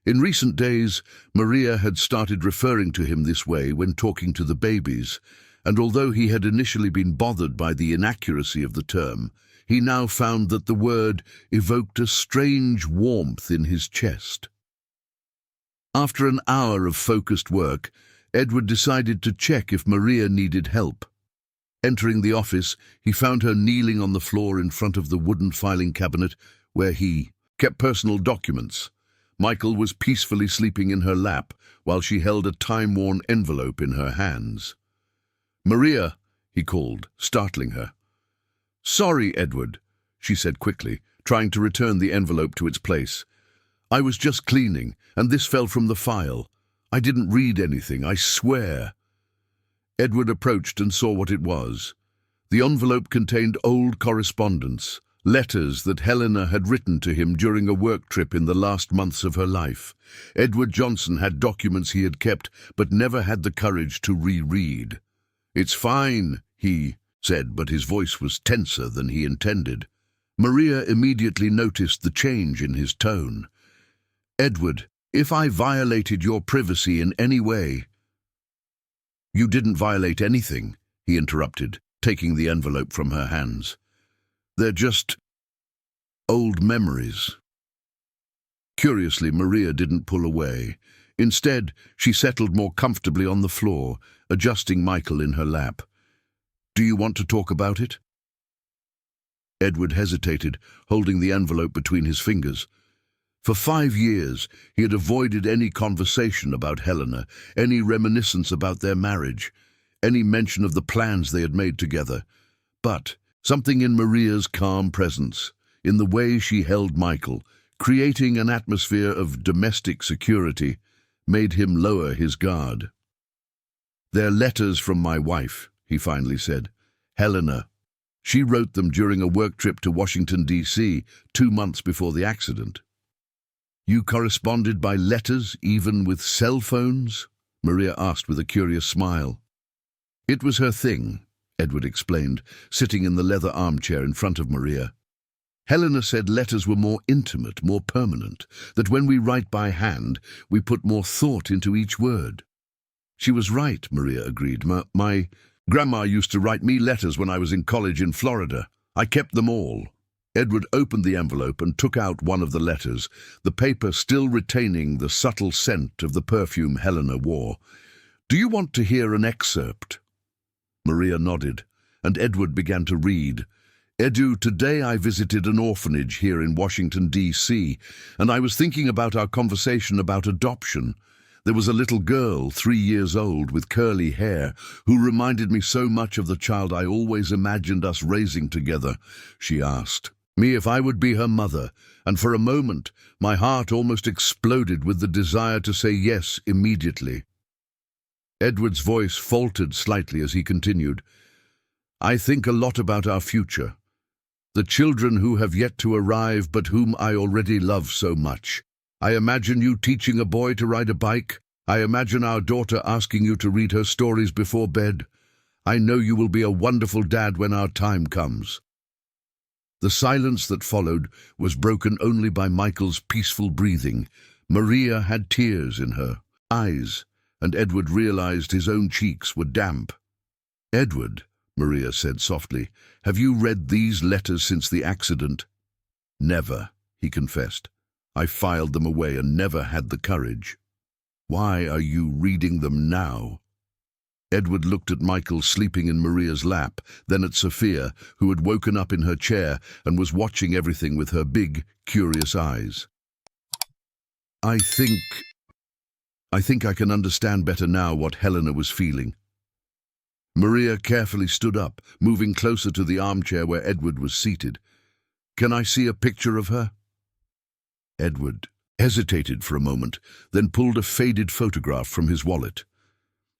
In recent days, Maria had started referring to him this way when talking to the babies, and although he had initially been bothered by the inaccuracy of the term, he now found that the word evoked a strange warmth in his chest. After an hour of focused work, Edward decided to check if Maria needed help. Entering the office, he found her kneeling on the floor in front of the wooden filing cabinet where he kept personal documents. Michael was peacefully sleeping in her lap while she held a time-worn envelope in her hands. "Maria," he called, startling her. "Sorry, Edward," she said quickly, trying to return the envelope to its place. "I was just cleaning, and this fell from the file. I didn't read anything, I swear." Edward approached and saw what it was. The envelope contained old correspondence, letters that Helena had written to him during a work trip in the last months of her life. Edward Johnson had documents he had kept, but never had the courage to reread. "It's fine," he said, but his voice was tenser than he intended. Maria immediately noticed the change in his tone. "Edward, if I violated your privacy in any way—" "You didn't violate anything," he interrupted, taking the envelope from her hands. "They're just old memories." Curiously, Maria didn't pull away. Instead, she settled more comfortably on the floor, adjusting Michael in her lap. "Do you want to talk about it?" Edward hesitated, holding the envelope between his fingers. For 5 years, he had avoided any conversation about Helena, any reminiscence about their marriage, any mention of the plans they had made together. But something in Maria's calm presence, in the way she held Michael, creating an atmosphere of domestic security, made him lower his guard. "They're letters from my wife," he finally said. "Helena. She wrote them during a work trip to Washington, D.C., 2 months before the accident." "You corresponded by letters, even with cell phones?" Maria asked with a curious smile. "It was her thing," Edward explained, sitting in the leather armchair in front of Maria. "Helena said letters were more intimate, more permanent, that when we write by hand, we put more thought into each word." "She was right," Maria agreed. My grandma used to write me letters when I was in college in Florida. I kept them all." Edward opened the envelope and took out one of the letters, the paper still retaining the subtle scent of the perfume Helena wore. "Do you want to hear an excerpt?" Maria nodded, and Edward began to read. "Edu, today I visited an orphanage here in Washington, D.C., and I was thinking about our conversation about adoption. There was a little girl, 3 years old, with curly hair, who reminded me so much of the child I always imagined us raising together. She asked me if I would be her mother, and for a moment my heart almost exploded with the desire to say yes immediately." Edward's voice faltered slightly as he continued. "I think a lot about our future, the children who have yet to arrive but whom I already love so much. I imagine you teaching a boy to ride a bike. I imagine our daughter asking you to read her stories before bed. I know you will be a wonderful dad when our time comes." The silence that followed was broken only by Michael's peaceful breathing. Maria had tears in her eyes, and Edward realized his own cheeks were damp. "Edward," Maria said softly, "have you read these letters since the accident?" "Never," he confessed. "I filed them away and never had the courage." "Why are you reading them now?" Edward looked at Michael sleeping in Maria's lap, then at Sophia, who had woken up in her chair and was watching everything with her big, curious eyes. I think I can understand better now what Helena was feeling." Maria carefully stood up, moving closer to the armchair where Edward was seated. "Can I see a picture of her?" Edward hesitated for a moment, then pulled a faded photograph from his wallet.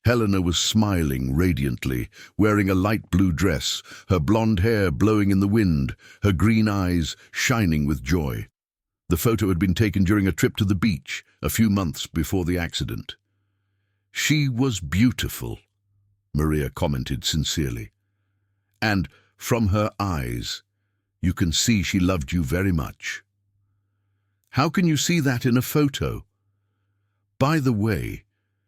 Helena was smiling radiantly, wearing a light blue dress, her blonde hair blowing in the wind, her green eyes shining with joy. The photo had been taken during a trip to the beach a few months before the accident. "She was beautiful," Maria commented sincerely. "And from her eyes, you can see she loved you very much." "How can you see that in a photo?" "By the way,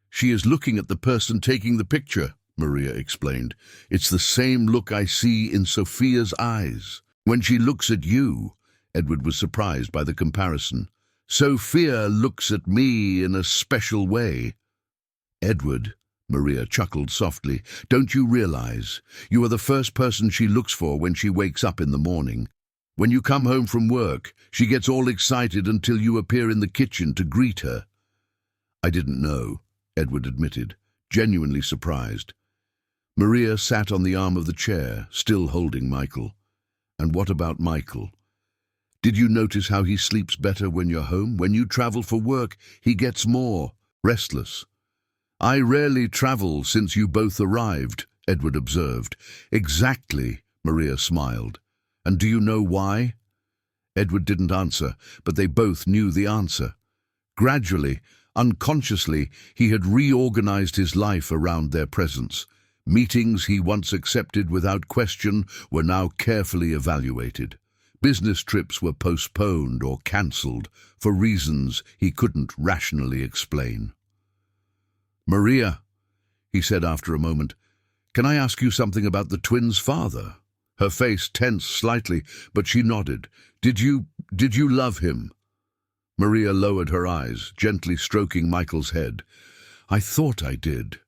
she is looking at the person taking the picture," Maria explained. "It's the same look I see in Sophia's eyes. When she looks at you," Edward was surprised by the comparison, "Sophia looks at me in a special way." "Edward," Maria chuckled softly, "don't you realize you are the first person she looks for when she wakes up in the morning? When you come home from work, she gets all excited until you appear in the kitchen to greet her." "I didn't know," Edward admitted, genuinely surprised. Maria sat on the arm of the chair, still holding Michael. "And what about Michael? Did you notice how he sleeps better when you're home? When you travel for work, he gets more restless." "I rarely travel since you both arrived," Edward observed. "Exactly," Maria smiled. "And do you know why?" Edward didn't answer, but they both knew the answer. Gradually, unconsciously, he had reorganized his life around their presence. Meetings he once accepted without question were now carefully evaluated. Business trips were postponed or cancelled for reasons he couldn't rationally explain. "Maria," he said after a moment, "can I ask you something about the twins' father?" Her face tensed slightly, but she nodded. Did you love him?" Maria lowered her eyes, gently stroking Michael's head. "I thought I did."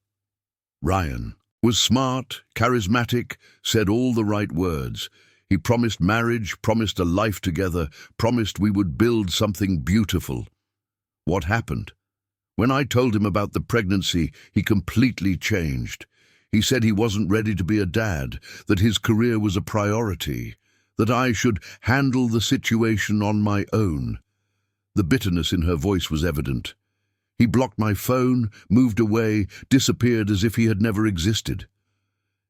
"Ryan was smart, charismatic, said all the right words. He promised marriage, promised a life together, promised we would build something beautiful. What happened? When I told him about the pregnancy, he completely changed. He said he wasn't ready to be a dad, that his career was a priority, that I should handle the situation on my own." The bitterness in her voice was evident. "He blocked my phone, moved away, disappeared as if he had never existed."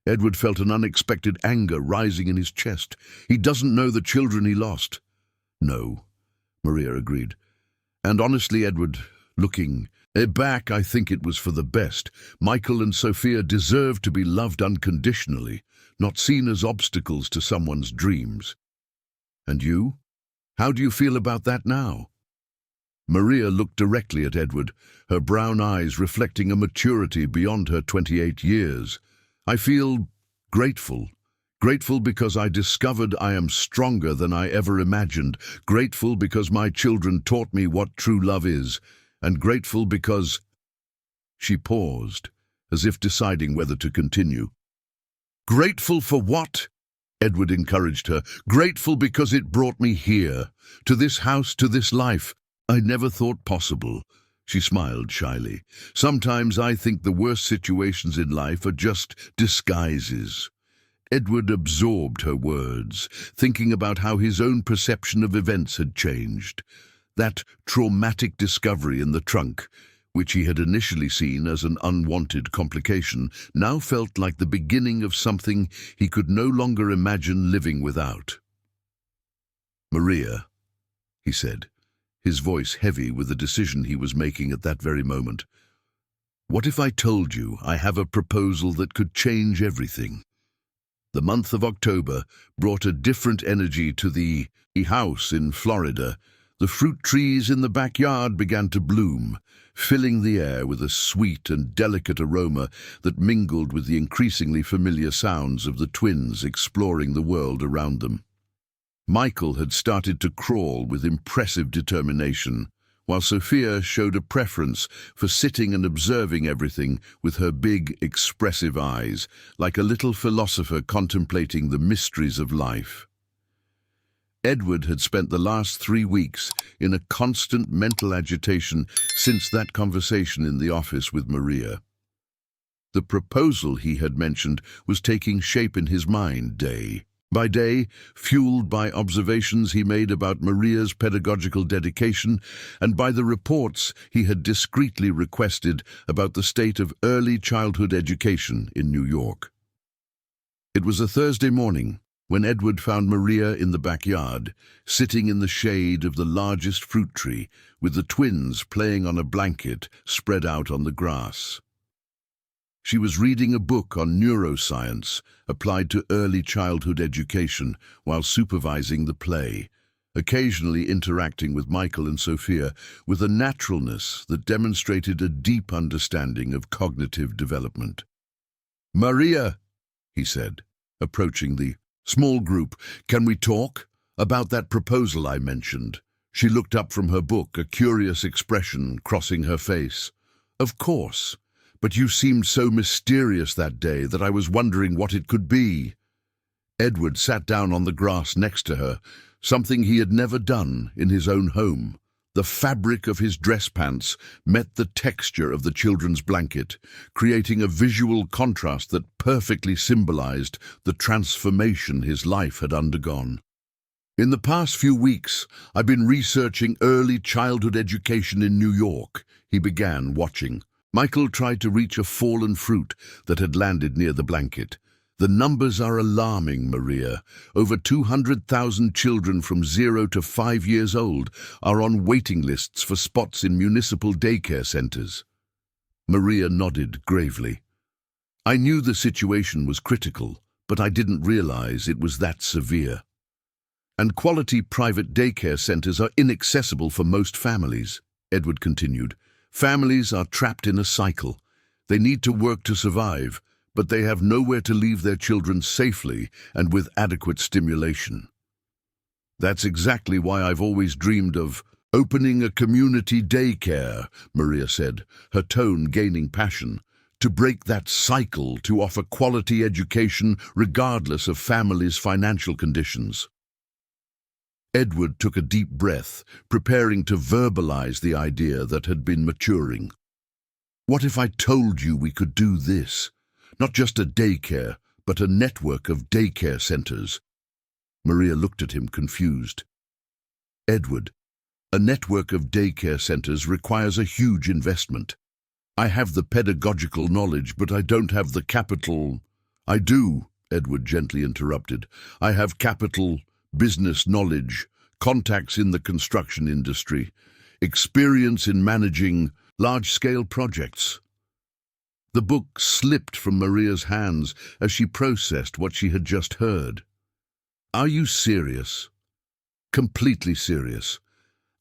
Edward felt an unexpected anger rising in his chest. "He doesn't know the children he lost." "No," Maria agreed. "And honestly, Edward, looking back, I think it was for the best. Michael and Sophia deserve to be loved unconditionally, not seen as obstacles to someone's dreams." "And you? How do you feel about that now?" Maria looked directly at Edward, her brown eyes reflecting a maturity beyond her 28 years. "I feel grateful. Grateful because I discovered I am stronger than I ever imagined. Grateful because my children taught me what true love is. And grateful because—" She paused, as if deciding whether to continue. "Grateful for what?" Edward encouraged her. "Grateful because it brought me here, to this house, to this life I never thought possible." She smiled shyly. "Sometimes I think the worst situations in life are just disguises." Edward absorbed her words, thinking about how his own perception of events had changed. That traumatic discovery in the trunk, which he had initially seen as an unwanted complication, now felt like the beginning of something he could no longer imagine living without. "Maria," he said, his voice heavy with the decision he was making at that very moment. "What if I told you I have a proposal that could change everything?" The month of October brought a different energy to the house in Florida. The fruit trees in the backyard began to bloom, filling the air with a sweet and delicate aroma that mingled with the increasingly familiar sounds of the twins exploring the world around them. Michael had started to crawl with impressive determination, while Sophia showed a preference for sitting and observing everything with her big, expressive eyes, like a little philosopher contemplating the mysteries of life. Edward had spent the last 3 weeks in a constant mental agitation since that conversation in the office with Maria. The proposal he had mentioned was taking shape in his mind day by day, fueled by observations he made about Maria's pedagogical dedication and by the reports he had discreetly requested about the state of early childhood education in New York. It was a Thursday morning when Edward found Maria in the backyard, sitting in the shade of the largest fruit tree, with the twins playing on a blanket spread out on the grass. She was reading a book on neuroscience applied to early childhood education while supervising the play, occasionally interacting with Michael and Sophia with a naturalness that demonstrated a deep understanding of cognitive development. "Maria," he said, approaching the small group, "can we talk about that proposal I mentioned?" She looked up from her book, a curious expression crossing her face. "Of course, but you seemed so mysterious that day that I was wondering what it could be." Edward sat down on the grass next to her, something he had never done in his own home. The fabric of his dress pants met the texture of the children's blanket, creating a visual contrast that perfectly symbolized the transformation his life had undergone. "In the past few weeks, I've been researching early childhood education in New York," he began, watching. Michael tried to reach a fallen fruit that had landed near the blanket. "The numbers are alarming, Maria. Over 200,000 children from 0 to 5 years old are on waiting lists for spots in municipal daycare centers." Maria nodded gravely. "I knew the situation was critical, but I didn't realize it was that severe. And quality private daycare centers are inaccessible for most families," Edward continued. "Families are trapped in a cycle. They need to work to survive, but they have nowhere to leave their children safely and with adequate stimulation. That's exactly why I've always dreamed of opening a community daycare," Maria said, her tone gaining passion, "to break that cycle, to offer quality education regardless of families' financial conditions." Edward took a deep breath, preparing to verbalize the idea that had been maturing. "What if I told you we could do this? Not just a daycare, but a network of daycare centers." Maria looked at him confused. "Edward, a network of daycare centers requires a huge investment. I have the pedagogical knowledge, but I don't have the capital." "I do," Edward gently interrupted. "I have capital, business knowledge, contacts in the construction industry, experience in managing large-scale projects." The book slipped from Maria's hands as she processed what she had just heard. "Are you serious?" "Completely serious.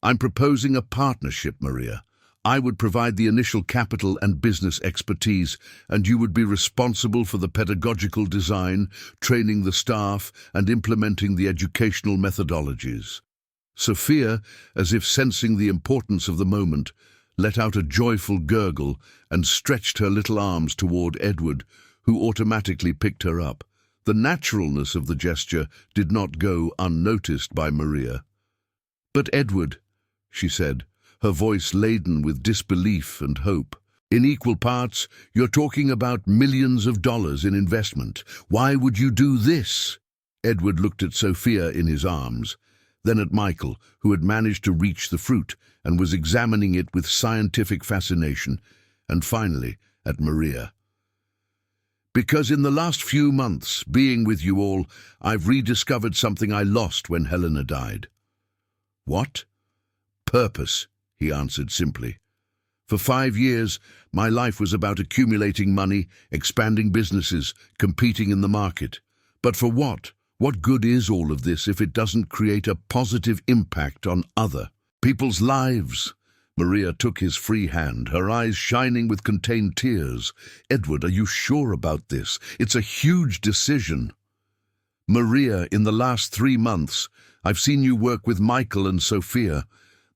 I'm proposing a partnership, Maria. I would provide the initial capital and business expertise, and you would be responsible for the pedagogical design, training the staff, and implementing the educational methodologies." Sophia, as if sensing the importance of the moment, let out a joyful gurgle and stretched her little arms toward Edward, who automatically picked her up. The naturalness of the gesture did not go unnoticed by Maria. "But Edward," she said, her voice laden with disbelief and hope, "in equal parts, you're talking about millions of dollars in investment. Why would you do this?" Edward looked at Sophia in his arms, then at Michael, who had managed to reach the fruit and was examining it with scientific fascination, and finally at Maria. "Because in the last few months, being with you all, I've rediscovered something I lost when Helena died." "What?" Purpose, he answered simply. For 5 years, my life was about accumulating money, expanding businesses, competing in the market. But for what? What good is all of this if it doesn't create a positive impact on other people's lives? Maria took his free hand, her eyes shining with contained tears. Edward, are you sure about this? It's a huge decision. Maria, in the last 3 months, I've seen you work with Michael and Sophia.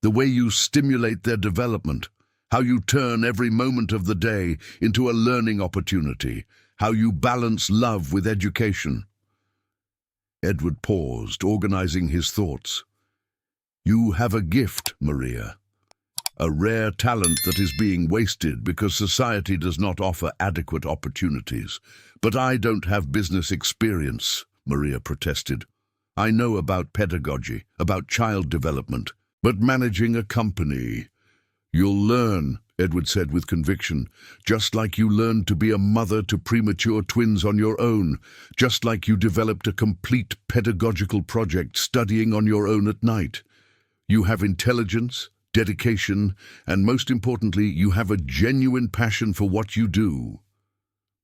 The way you stimulate their development, how you turn every moment of the day into a learning opportunity, how you balance love with education. Edward paused, organizing his thoughts. You have a gift, Maria. A rare talent that is being wasted because society does not offer adequate opportunities. But I don't have business experience, Maria protested. I know about pedagogy, about child development, but managing a company. You'll learn, Edward said with conviction, just like you learned to be a mother to premature twins on your own, just like you developed a complete pedagogical project studying on your own at night. You have intelligence, dedication, and most importantly, you have a genuine passion for what you do.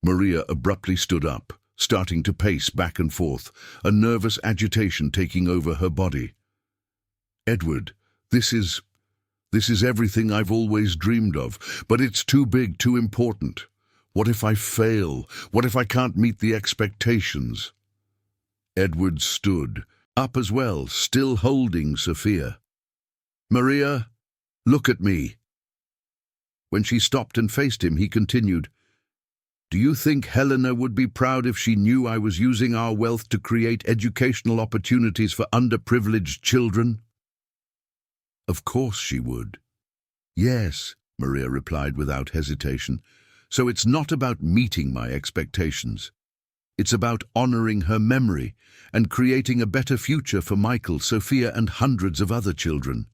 Maria abruptly stood up, starting to pace back and forth, a nervous agitation taking over her body. Edward, this is everything I've always dreamed of, but it's too big, too important. What if I fail? What if I can't meet the expectations? Edward stood, up as well, still holding Sophia. Maria, look at me. When she stopped and faced him, he continued, Do you think Helena would be proud if she knew I was using our wealth to create educational opportunities for underprivileged children? Of course she would. Yes, Maria replied without hesitation. So it's not about meeting my expectations. It's about honoring her memory and creating a better future for Michael, Sophia, and hundreds of other children.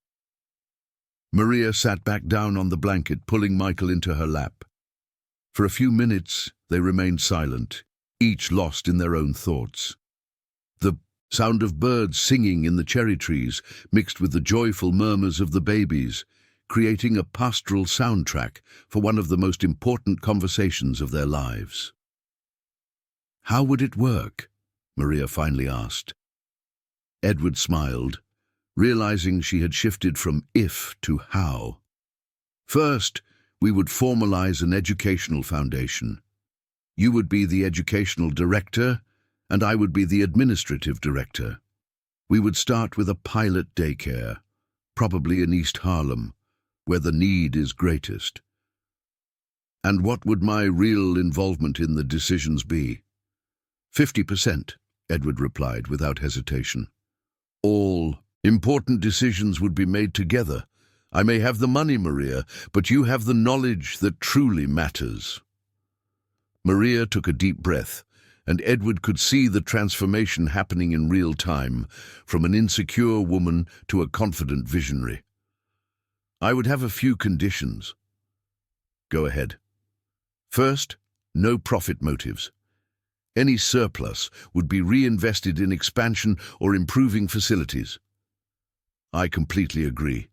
Maria sat back down on the blanket, pulling Michael into her lap. For a few minutes, they remained silent, each lost in their own thoughts. The sound of birds singing in the cherry trees mixed with the joyful murmurs of the babies, creating a pastoral soundtrack for one of the most important conversations of their lives. How would it work? Maria finally asked. Edward smiled, realizing she had shifted from if to how. First, we would formalize an educational foundation. You would be the educational director, and I would be the administrative director. We would start with a pilot daycare, probably in East Harlem, where the need is greatest. And what would my real involvement in the decisions be? 50%, Edward replied without hesitation. All important decisions would be made together. I may have the money, Maria, but you have the knowledge that truly matters. Maria took a deep breath, and Edward could see the transformation happening in real time, from an insecure woman to a confident visionary. I would have a few conditions. Go ahead. First, no profit motives. Any surplus would be reinvested in expansion or improving facilities. I completely agree.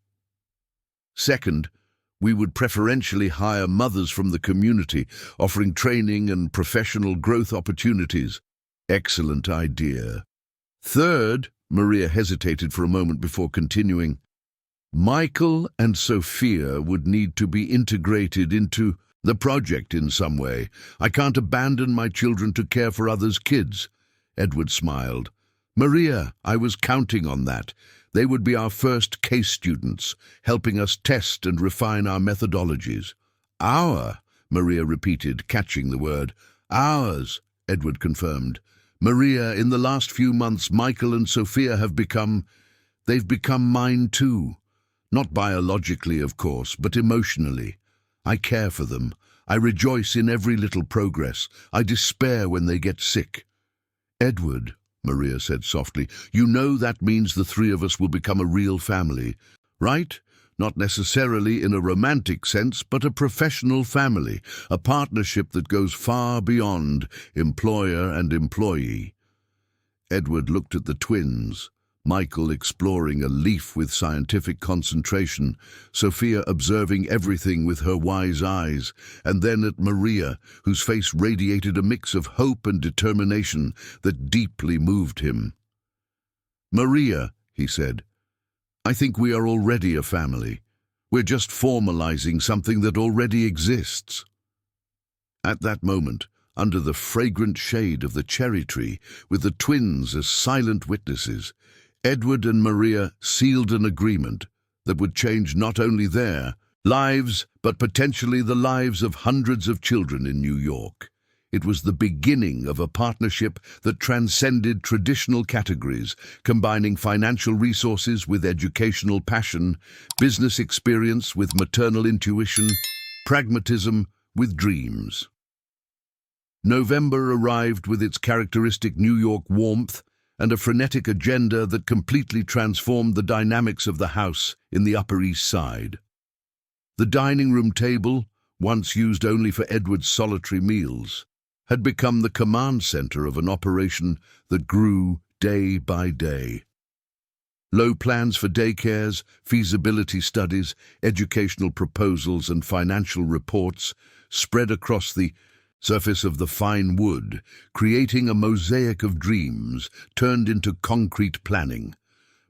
Second, we would preferentially hire mothers from the community, offering training and professional growth opportunities. Excellent idea. Third, Maria hesitated for a moment before continuing, Michael and Sophia would need to be integrated into the project in some way. I can't abandon my children to care for others' kids. Edward smiled. Maria, I was counting on that. They would be our first case students, helping us test and refine our methodologies. Our, Maria repeated, catching the word. Ours, Edward confirmed. Maria, in the last few months, Michael and Sophia they've become mine too. Not biologically, of course, but emotionally. I care for them. I rejoice in every little progress. I despair when they get sick. Edward, Maria said softly, you know that means the three of us will become a real family, right? Not necessarily in a romantic sense, but a professional family, a partnership that goes far beyond employer and employee. Edward looked at the twins, Michael exploring a leaf with scientific concentration, Sophia observing everything with her wise eyes, and then at Maria, whose face radiated a mix of hope and determination that deeply moved him. "Maria," he said, "I think we are already a family. We're just formalizing something that already exists." At that moment, under the fragrant shade of the cherry tree, with the twins as silent witnesses, Edward and Maria sealed an agreement that would change not only their lives, but potentially the lives of hundreds of children in New York. It was the beginning of a partnership that transcended traditional categories, combining financial resources with educational passion, business experience with maternal intuition, pragmatism with dreams. November arrived with its characteristic New York warmth and a frenetic agenda that completely transformed the dynamics of the house in the Upper East Side. The dining room table, once used only for Edward's solitary meals, had become the command center of an operation that grew day by day. Low plans for daycares, feasibility studies, educational proposals, and financial reports spread across the surface of the fine wood, creating a mosaic of dreams turned into concrete planning.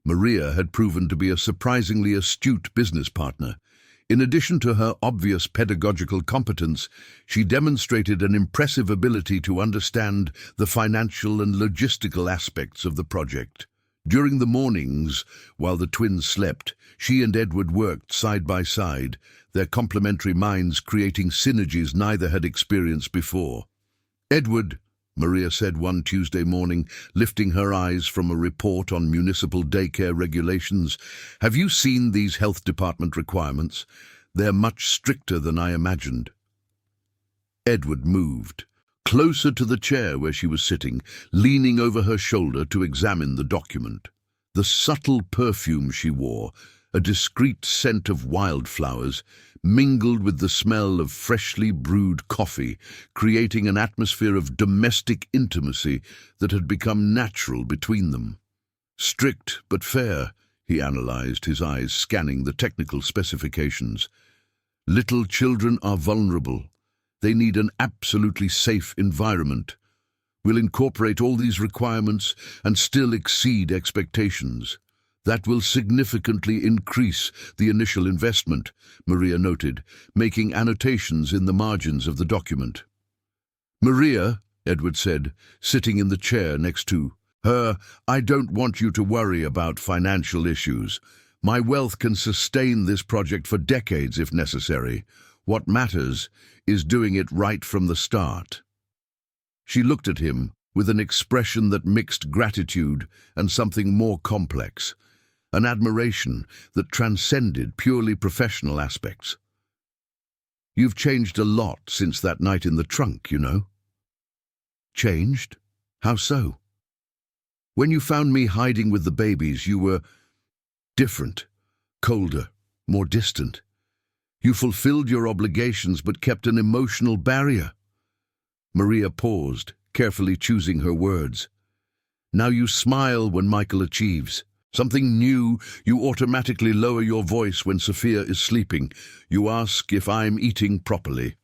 Maria had proven to be a surprisingly astute business partner. In addition to her obvious pedagogical competence, she demonstrated an impressive ability to understand the financial and logistical aspects of the project. During the mornings, while the twins slept, she and Edward worked side by side, their complementary minds creating synergies neither had experienced before. "Edward," Maria said one Tuesday morning, lifting her eyes from a report on municipal daycare regulations, "have you seen these health department requirements? They're much stricter than I imagined." Edward moved closer to the chair where she was sitting, leaning over her shoulder to examine the document. The subtle perfume she wore, a discreet scent of wildflowers, mingled with the smell of freshly brewed coffee, creating an atmosphere of domestic intimacy that had become natural between them. "Strict but fair," he analyzed, his eyes scanning the technical specifications. "Little children are vulnerable. They need an absolutely safe environment. We'll incorporate all these requirements and still exceed expectations. That will significantly increase the initial investment," Maria noted, making annotations in the margins of the document. "Maria," Edward said, sitting in the chair next to her, "I don't want you to worry about financial issues. My wealth can sustain this project for decades if necessary. What matters is doing it right from the start." She looked at him with an expression that mixed gratitude and something more complex, an admiration that transcended purely professional aspects. "You've changed a lot since that night in the trunk, you know." "Changed? How so?" "When you found me hiding with the babies, you were different, colder, more distant. You fulfilled your obligations but kept an emotional barrier." Maria paused, carefully choosing her words. "Now you smile when Michael achieves something new. You automatically lower your voice when Sophia is sleeping. You ask if I'm eating properly."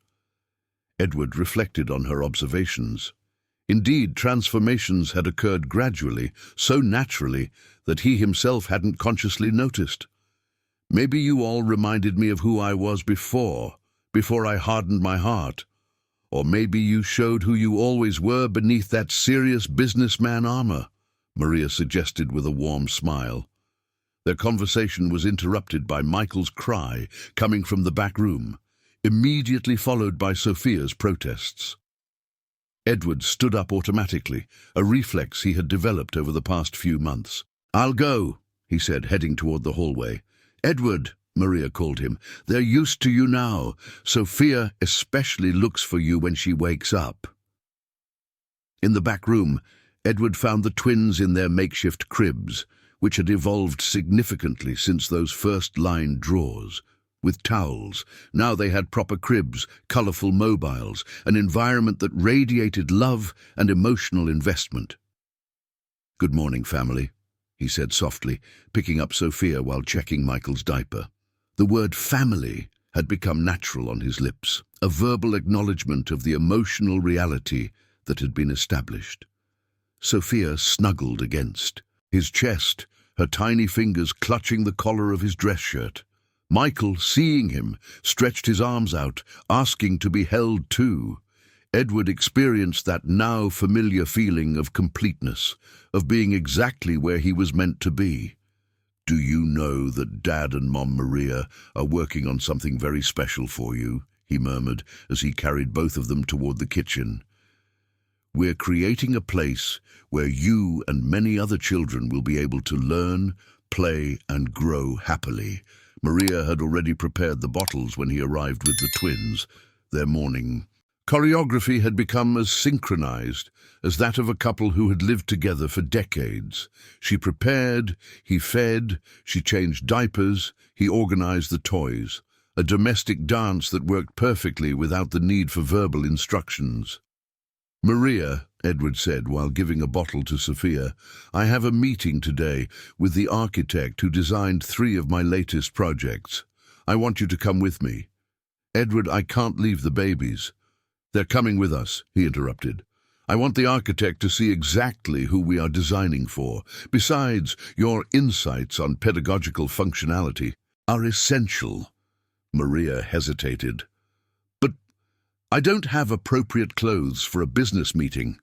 Edward reflected on her observations. Indeed, transformations had occurred gradually, so naturally that he himself hadn't consciously noticed. "Maybe you all reminded me of who I was before I hardened my heart. Or maybe you showed who you always were beneath that serious businessman armor," Maria suggested with a warm smile. Their conversation was interrupted by Michael's cry coming from the back room, immediately followed by Sophia's protests. Edward stood up automatically, a reflex he had developed over the past few months. "I'll go," he said, heading toward the hallway. "Edward," Maria called him, "they're used to you now. Sophia especially looks for you when she wakes up." In the back room, Edward found the twins in their makeshift cribs, which had evolved significantly since those first-line drawers. With towels, now they had proper cribs, colorful mobiles, an environment that radiated love and emotional investment. "Good morning, family," he said softly, picking up Sophia while checking Michael's diaper. The word family had become natural on his lips, a verbal acknowledgement of the emotional reality that had been established. Sophia snuggled against his chest, her tiny fingers clutching the collar of his dress shirt. Michael, seeing him, stretched his arms out, asking to be held too. Edward experienced that now familiar feeling of completeness, of being exactly where he was meant to be. "Do you know that Dad and Mom Maria are working on something very special for you?" he murmured as he carried both of them toward the kitchen. "We're creating a place where you and many other children will be able to learn, play, and grow happily." Maria had already prepared the bottles when he arrived with the twins. Their morning choreography had become as synchronized as that of a couple who had lived together for decades. She prepared, he fed, she changed diapers, he organized the toys. A domestic dance that worked perfectly without the need for verbal instructions. "Maria," Edward said while giving a bottle to Sophia, "I have a meeting today with the architect who designed 3 of my latest projects. I want you to come with me." "Edward, I can't leave the babies." "They're coming with us," he interrupted. "I want the architect to see exactly who we are designing for. Besides, your insights on pedagogical functionality are essential." Maria hesitated. "But I don't have appropriate clothes for a business meeting."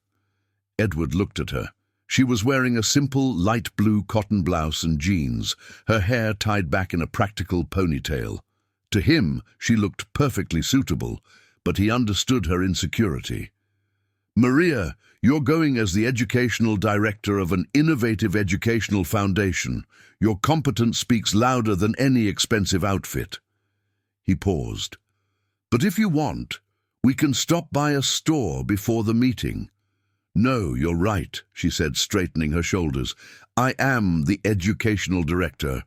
Edward looked at her. She was wearing a simple light blue cotton blouse and jeans, her hair tied back in a practical ponytail. To him, she looked perfectly suitable, but he understood her insecurity. "Maria, you're going as the educational director of an innovative educational foundation. Your competence speaks louder than any expensive outfit." He paused. "But if you want, we can stop by a store before the meeting." "No, you're right," she said, straightening her shoulders. "I am the educational director.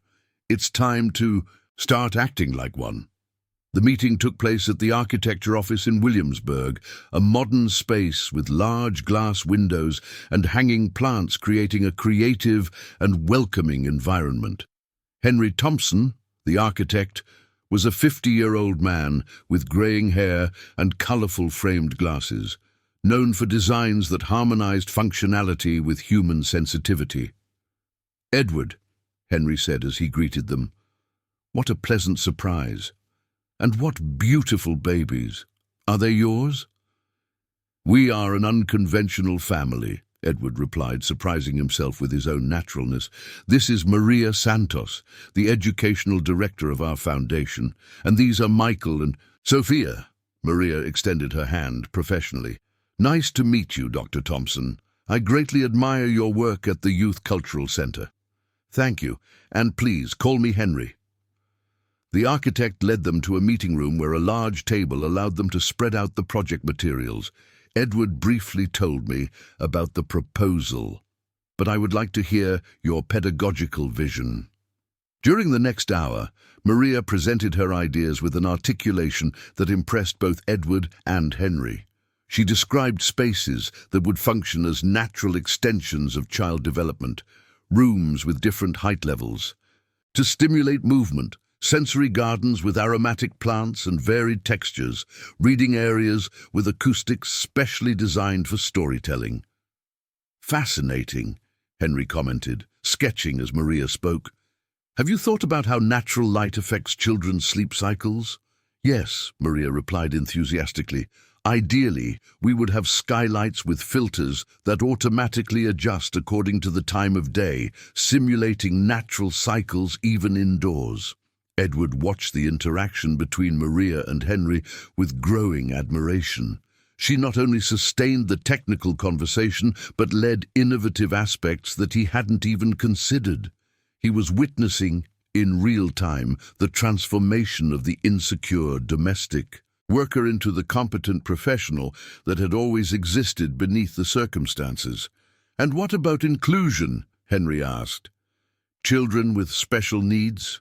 It's time to start acting like one." The meeting took place at the architecture office in Williamsburg, a modern space with large glass windows and hanging plants creating a creative and welcoming environment. Henry Thompson, the architect, was a 50-year-old man with graying hair and colorful framed glasses, known for designs that harmonized functionality with human sensitivity. "Edward," Henry said as he greeted them, "what a pleasant surprise. And what beautiful babies. Are they yours?" "We are an unconventional family," Edward replied, surprising himself with his own naturalness. "This is Maria Santos, the educational director of our foundation, and these are Michael and Sophia." Maria extended her hand professionally. "Nice to meet you, Dr. Thompson. I greatly admire your work at the Youth Cultural Center." "Thank you, and please call me Henry." The architect led them to a meeting room where a large table allowed them to spread out the project materials. "Edward briefly told me about the proposal, but I would like to hear your pedagogical vision." During the next hour, Maria presented her ideas with an articulation that impressed both Edward and Henry. She described spaces that would function as natural extensions of child development, rooms with different height levels. To stimulate movement, sensory gardens with aromatic plants and varied textures, reading areas with acoustics specially designed for storytelling. "Fascinating," Henry commented, sketching as Maria spoke. "Have you thought about how natural light affects children's sleep cycles?" "Yes," Maria replied enthusiastically. "Ideally, we would have skylights with filters that automatically adjust according to the time of day, simulating natural cycles even indoors." Edward watched the interaction between Maria and Henry with growing admiration. She not only sustained the technical conversation, but led innovative aspects that he hadn't even considered. He was witnessing, in real time, the transformation of the insecure domestic worker into the competent professional that had always existed beneath the circumstances. "And what about inclusion?" Henry asked. "Children with special needs?"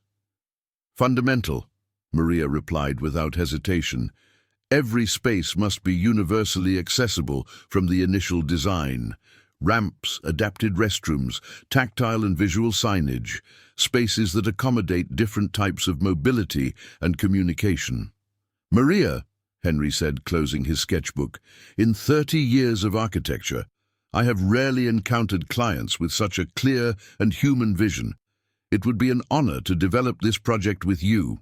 "Fundamental," Maria replied without hesitation. "Every space must be universally accessible from the initial design. ramps, adapted restrooms, tactile and visual signage, spaces that accommodate different types of mobility and communication. "Maria," Henry said, closing his sketchbook, "in 30 years of architecture, I have rarely encountered clients with such a clear and human vision. It would be an honor to develop this project with you."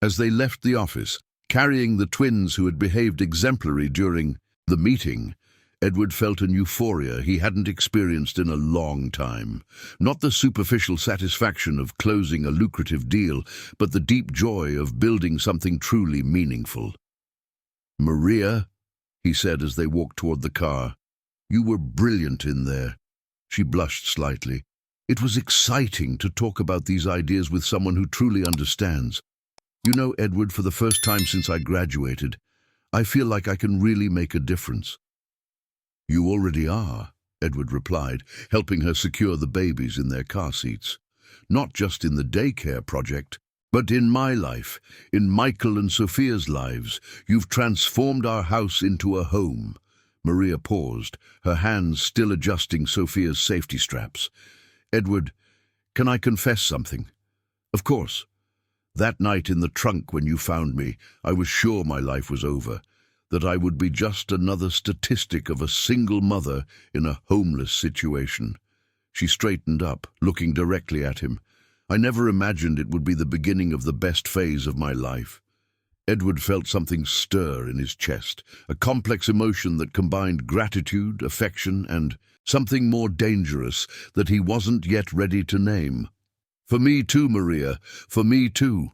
As they left the office, carrying the twins who had behaved exemplary during the meeting, Edward felt an euphoria he hadn't experienced in a long time. Not the superficial satisfaction of closing a lucrative deal, but the deep joy of building something truly meaningful. "Maria," he said as they walked toward the car, "you were brilliant in there." She blushed slightly. It was exciting to talk about these ideas with someone who truly understands. "You know, Edward, for the first time since I graduated, I feel like I can really make a difference." "You already are," Edward replied, helping her secure the babies in their car seats. "Not just in the daycare project, but in my life, in Michael and Sophia's lives. You've transformed our house into a home." Maria paused, her hands still adjusting Sophia's safety straps. "Edward, can I confess something?" "Of course." "That night in the trunk when you found me, I was sure my life was over, that I would be just another statistic of a single mother in a homeless situation." She straightened up, looking directly at him. "I never imagined it would be the beginning of the best phase of my life." Edward felt something stir in his chest, a complex emotion that combined gratitude, affection, and something more dangerous that he wasn't yet ready to name. "For me too, Maria, for me too."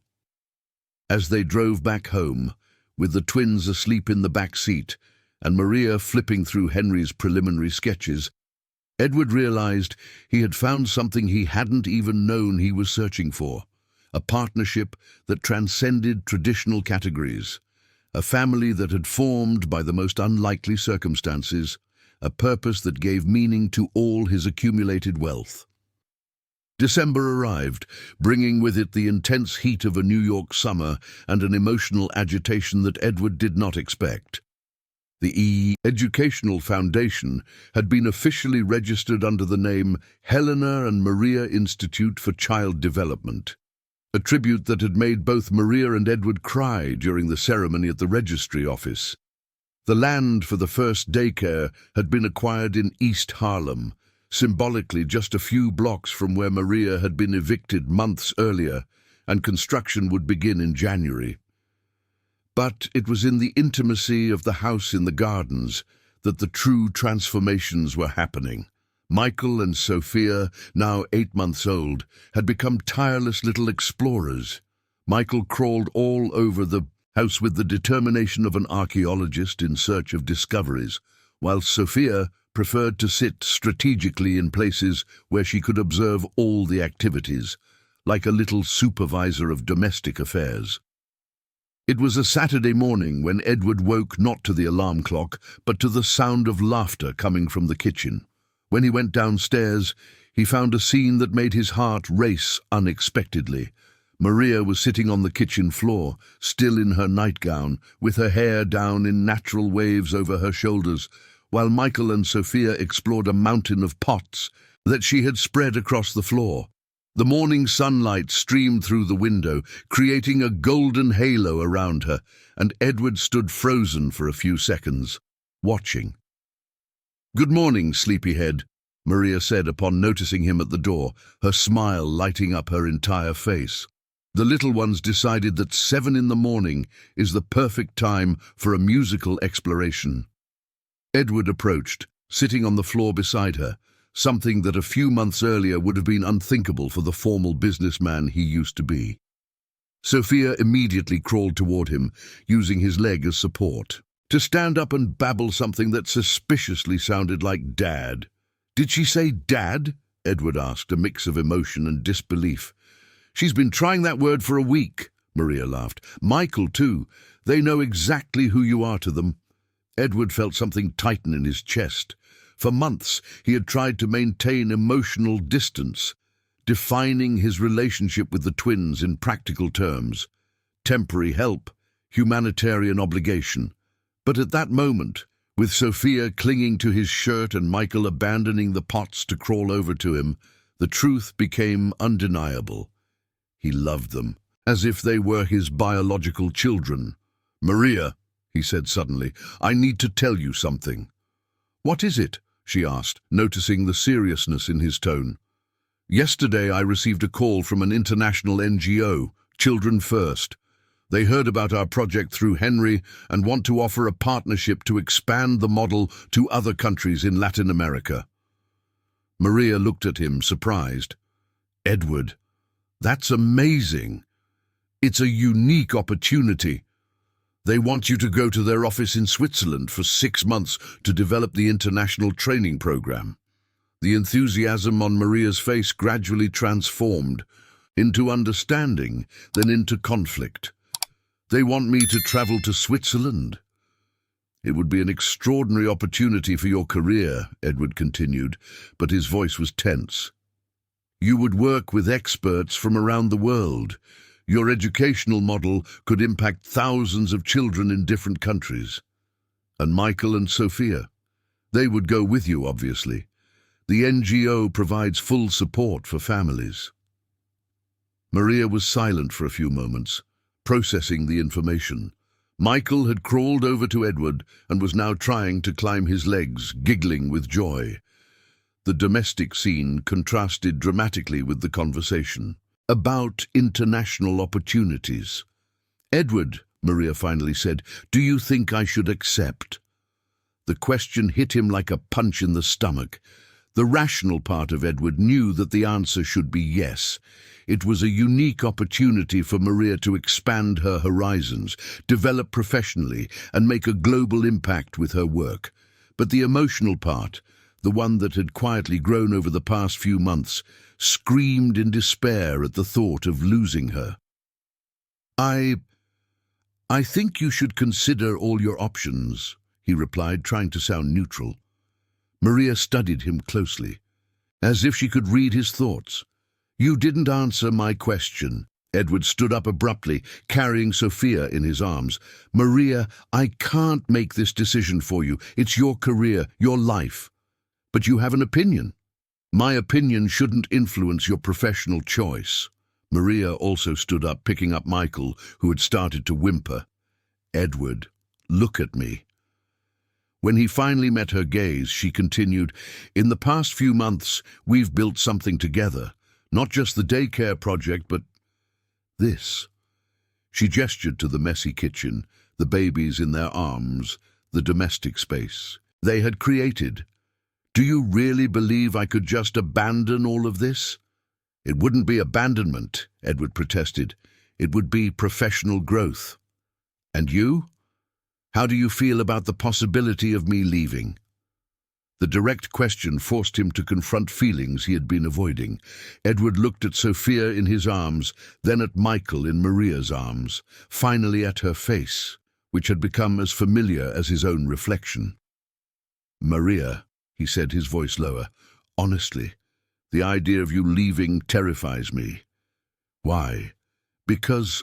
As they drove back home, with the twins asleep in the back seat and Maria flipping through Henry's preliminary sketches, Edward realized he had found something he hadn't even known he was searching for. A partnership that transcended traditional categories, a family that had formed by the most unlikely circumstances, a purpose that gave meaning to all his accumulated wealth. December arrived, bringing with it the intense heat of a New York summer and an emotional agitation that Edward did not expect. The Educational Foundation had been officially registered under the name Helena and Maria Institute for Child Development, a tribute that had made both Maria and Edward cry during the ceremony at the registry office. The land for the first daycare had been acquired in East Harlem, symbolically just a few blocks from where Maria had been evicted months earlier, and construction would begin in January. But it was in the intimacy of the house in the gardens that the true transformations were happening. Michael and Sophia, now 8 months old, had become tireless little explorers. Michael crawled all over the house with the determination of an archaeologist in search of discoveries, while Sophia preferred to sit strategically in places where she could observe all the activities, like a little supervisor of domestic affairs. It was a Saturday morning when Edward woke not to the alarm clock, but to the sound of laughter coming from the kitchen. When he went downstairs, he found a scene that made his heart race unexpectedly. Maria was sitting on the kitchen floor, still in her nightgown, with her hair down in natural waves over her shoulders, while Michael and Sophia explored a mountain of pots that she had spread across the floor. The morning sunlight streamed through the window, creating a golden halo around her, and Edward stood frozen for a few seconds, watching. "Good morning, sleepyhead," Maria said upon noticing him at the door, her smile lighting up her entire face. The little ones decided that 7 in the morning is the perfect time for a musical exploration. Edward approached, sitting on the floor beside her, something that a few months earlier would have been unthinkable for the formal businessman he used to be. Sophia immediately crawled toward him, using his leg as support, to stand up and babble something that suspiciously sounded like Dad. "Did she say Dad?" Edward asked, a mix of emotion and disbelief. "She's been trying that word for a week," Maria laughed. "Michael, too. They know exactly who you are to them." Edward felt something tighten in his chest. For months, he had tried to maintain emotional distance, defining his relationship with the twins in practical terms: temporary help, humanitarian obligation. But at that moment, With Sophia clinging to his shirt and Michael abandoning the pots to crawl over to him, the truth became undeniable. He loved them, as if they were his biological children. "Maria," he said suddenly, "I need to tell you something." "What is it?" she asked, noticing the seriousness in his tone. "Yesterday I received a call from an international NGO, Children First. They heard about our project through Henry and want to offer a partnership to expand the model to other countries in Latin America." Maria looked at him, surprised. "Edward, that's amazing. It's a unique opportunity. They want you to go to their office in Switzerland for 6 months to develop the international training program." The enthusiasm on Maria's face gradually transformed into understanding, then into conflict. "They want me to travel to Switzerland?" "It would be an extraordinary opportunity for your career," Edward continued, but his voice was tense. "You would work with experts from around the world. Your educational model could impact thousands of children in different countries. And Michael and Sophia, they would go with you, obviously. The NGO provides full support for families." Maria was silent for a few moments, processing the information. Michael had crawled over to Edward and was now trying to climb his legs, giggling with joy. The domestic scene contrasted dramatically with the conversation about international opportunities. "Edward," Maria finally said, "do you think I should accept?" The question hit him like a punch in the stomach. The rational part of Edward knew that the answer should be yes. It was a unique opportunity for Maria to expand her horizons, develop professionally, and make a global impact with her work. But the emotional part, the one that had quietly grown over the past few months, screamed in despair at the thought of losing her. I think you should consider all your options," he replied, trying to sound neutral. Maria studied him closely, as if she could read his thoughts. "You didn't answer my question." Edward stood up abruptly, carrying Sophia in his arms. "Maria, I can't make this decision for you. It's your career, your life. But you have an opinion. My opinion shouldn't influence your professional choice." Maria also stood up, picking up Michael, who had started to whimper. "Edward, look at me." When he finally met her gaze, she continued, "In the past few months, we've built something together. Not just the daycare project, but this." She gestured to the messy kitchen, the babies in their arms, the domestic space they had created. "Do you really believe I could just abandon all of this?" "It wouldn't be abandonment," Edward protested. "It would be professional growth." "And you? How do you feel about the possibility of me leaving?" The direct question forced him to confront feelings he had been avoiding. Edward looked at Sophia in his arms, then at Michael in Maria's arms, finally at her face, which had become as familiar as his own reflection. "Maria," he said, his voice lower, "honestly, the idea of you leaving terrifies me." "Why?" "Because—"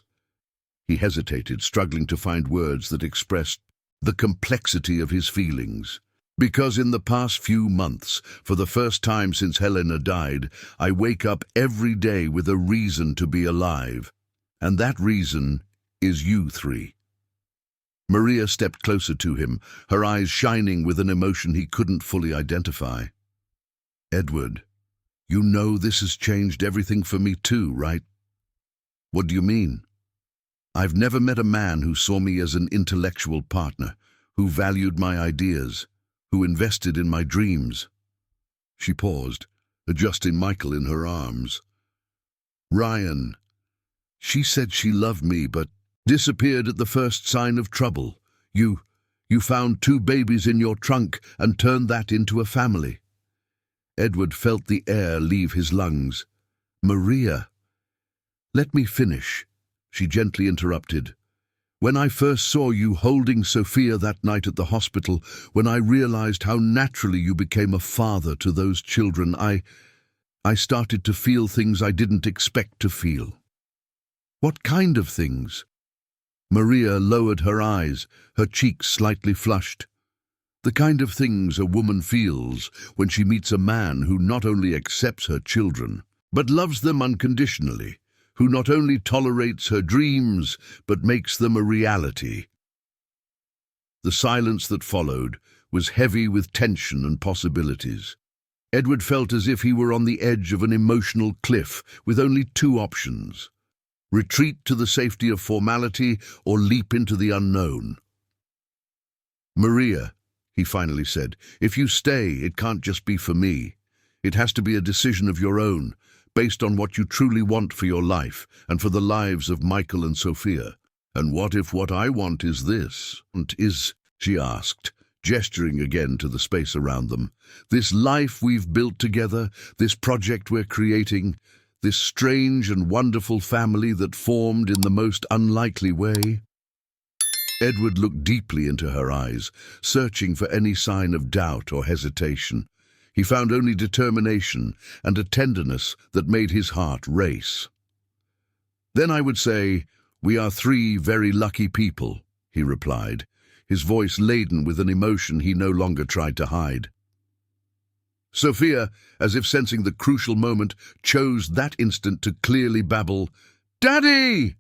He hesitated, struggling to find words that expressed the complexity of his feelings. "Because in the past few months, for the first time since Helena died, I wake up every day with a reason to be alive. And that reason is you three." Maria stepped closer to him, her eyes shining with an emotion he couldn't fully identify. "Edward, you know this has changed everything for me too, right?" "What do you mean?" "I've never met a man who saw me as an intellectual partner, who valued my ideas, who invested in my dreams." She paused, adjusting Michael in her arms. "Ryan, she said she loved me but disappeared at the first sign of trouble. You found 2 babies in your trunk and turned that into a family." Edward felt the air leave his lungs. "Maria, let me finish," she gently interrupted. "When I first saw you holding Sophia that night at the hospital, when I realized how naturally you became a father to those children, I started to feel things I didn't expect to feel." "What kind of things?" Maria lowered her eyes, her cheeks slightly flushed. The kind of things a woman feels when she meets a man who not only accepts her children, but loves them unconditionally, who not only tolerates her dreams, but makes them a reality. The silence that followed was heavy with tension and possibilities. Edward felt as if he were on the edge of an emotional cliff with only two options: retreat to the safety of formality or leap into the unknown. "Maria," he finally said, "if you stay, it can't just be for me. It has to be a decision of your own, based on what you truly want for your life and for the lives of Michael and Sophia." "And what if what I want is this?" She asked, gesturing again to the space around them. "This life we've built together, this project we're creating, this strange and wonderful family that formed in the most unlikely way?" Edward looked deeply into her eyes, searching for any sign of doubt or hesitation. He found only determination and a tenderness that made his heart race. "Then I would say, we are three very lucky people," he replied, his voice laden with an emotion he no longer tried to hide. Sophia, as if sensing the crucial moment, chose that instant to clearly babble, "Daddy!"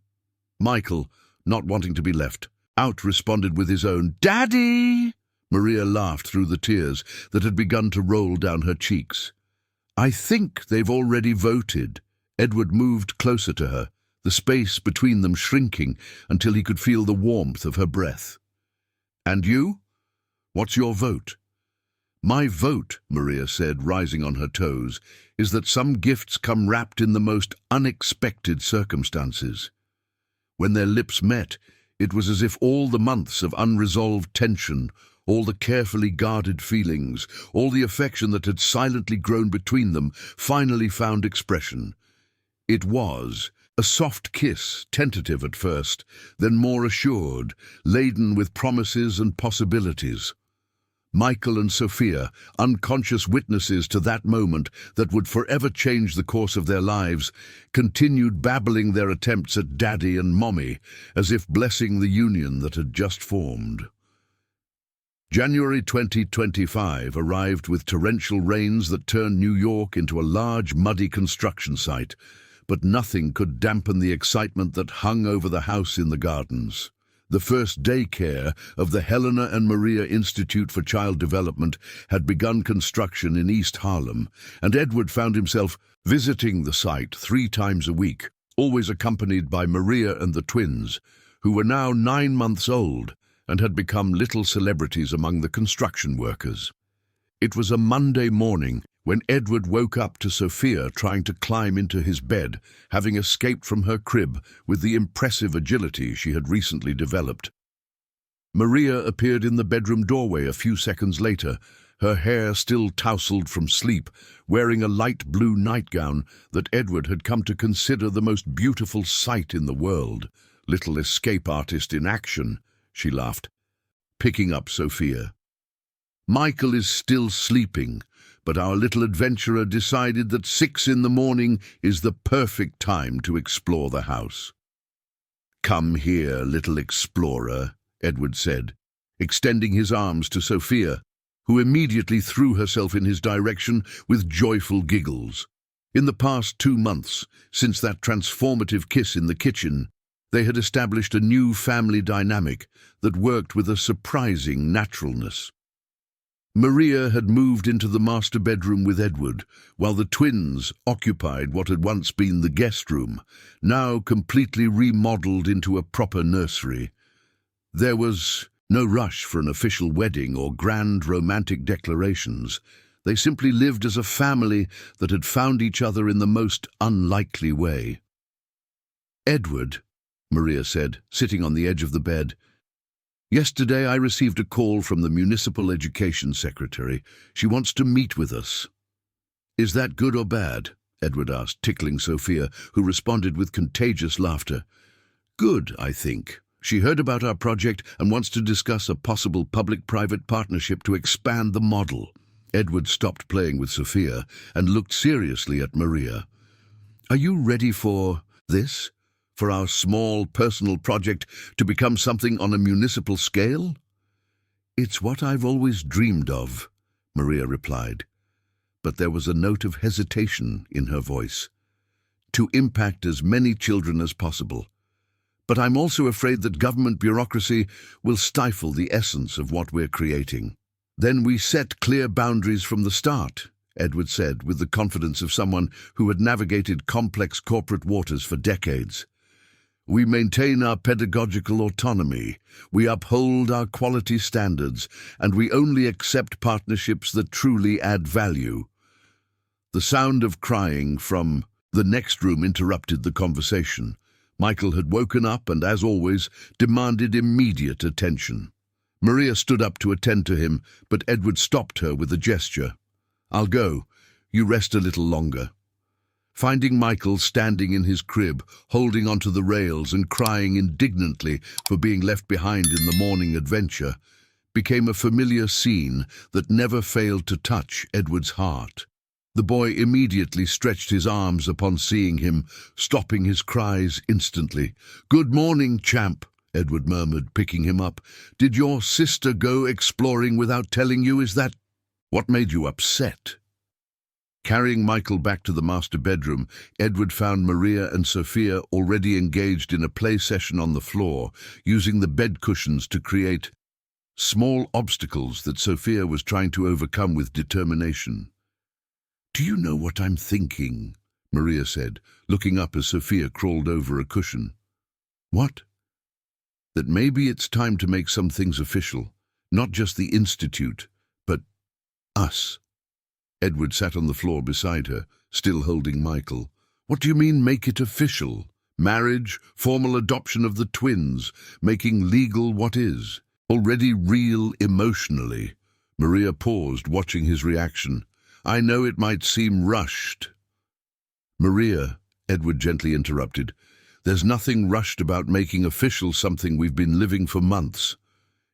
Michael, not wanting to be left out, responded with his own, "Daddy!" Maria laughed through the tears that had begun to roll down her cheeks. "I think they've already voted." Edward moved closer to her, the space between them shrinking until he could feel the warmth of her breath. "And you? What's your vote?" "My vote," Maria said, rising on her toes, "is that some gifts come wrapped in the most unexpected circumstances." When their lips met, it was as if all the months of unresolved tension, all the carefully guarded feelings, all the affection that had silently grown between them, finally found expression. It was a soft kiss, tentative at first, then more assured, laden with promises and possibilities. Michael and Sophia, unconscious witnesses to that moment that would forever change the course of their lives, continued babbling their attempts at daddy and mommy, as if blessing the union that had just formed. January 2025 arrived with torrential rains that turned New York into a large, muddy construction site, but nothing could dampen the excitement that hung over the house in the gardens. The first daycare of the Helena and Maria Institute for Child Development had begun construction in East Harlem, and Edward found himself visiting the site 3 times a week, always accompanied by Maria and the twins, who were now 9 months old and had become little celebrities among the construction workers. It was a Monday morning when Edward woke up to Sophia trying to climb into his bed, having escaped from her crib with the impressive agility she had recently developed. Maria appeared in the bedroom doorway a few seconds later, her hair still tousled from sleep, wearing a light blue nightgown that Edward had come to consider the most beautiful sight in the world. "Little escape artist in action," she laughed, picking up Sophia. "Michael is still sleeping, but our little adventurer decided that 6 in the morning is the perfect time to explore the house." "Come here, little explorer," Edward said, extending his arms to Sophia, who immediately threw herself in his direction with joyful giggles. In the past 2 months, since that transformative kiss in the kitchen, they had established a new family dynamic that worked with a surprising naturalness. Maria had moved into the master bedroom with Edward, while the twins occupied what had once been the guest room, now completely remodeled into a proper nursery. There was no rush for an official wedding or grand romantic declarations. They simply lived as a family that had found each other in the most unlikely way. "Edward," Maria said, sitting on the edge of the bed, "yesterday I received a call from the municipal education secretary. She wants to meet with us." "Is that good or bad?" Edward asked, tickling Sophia, who responded with contagious laughter. "Good, I think. She heard about our project and wants to discuss a possible public-private partnership to expand the model." Edward stopped playing with Sophia and looked seriously at Maria. "Are you ready for this? For our small personal project to become something on a municipal scale?" It's what I've always dreamed of, Maria replied, but there was a note of hesitation in her voice. To impact as many children as possible. But I'm also afraid that government bureaucracy will stifle the essence of what we're creating. Then we set clear boundaries from the start, Edward said with the confidence of someone who had navigated complex corporate waters for decades. We maintain our pedagogical autonomy, we uphold our quality standards, and we only accept partnerships that truly add value. The sound of crying from the next room interrupted the conversation. Michael had woken up and, as always, demanded immediate attention. Maria stood up to attend to him, but Edward stopped her with a gesture. I'll go. You rest a little longer. Finding Michael standing in his crib, holding onto the rails and crying indignantly for being left behind in the morning adventure, became a familiar scene that never failed to touch Edward's heart. The boy immediately stretched his arms upon seeing him, stopping his cries instantly. "Good morning, champ," Edward murmured, picking him up. "Did your sister go exploring without telling you? Is that what made you upset?" Carrying Michael back to the master bedroom, Edward found Maria and Sophia already engaged in a play session on the floor, using the bed cushions to create small obstacles that Sophia was trying to overcome with determination. "Do you know what I'm thinking?" Maria said, looking up as Sophia crawled over a cushion. "What?" "That maybe it's time to make some things official, not just the Institute, but us." Edward sat on the floor beside her, still holding Michael. "What do you mean, make it official? Marriage, formal adoption of the twins, making legal what is already real emotionally." Maria paused, watching his reaction. "I know it might seem rushed." "Maria," Edward gently interrupted, "there's nothing rushed about making official something we've been living for months.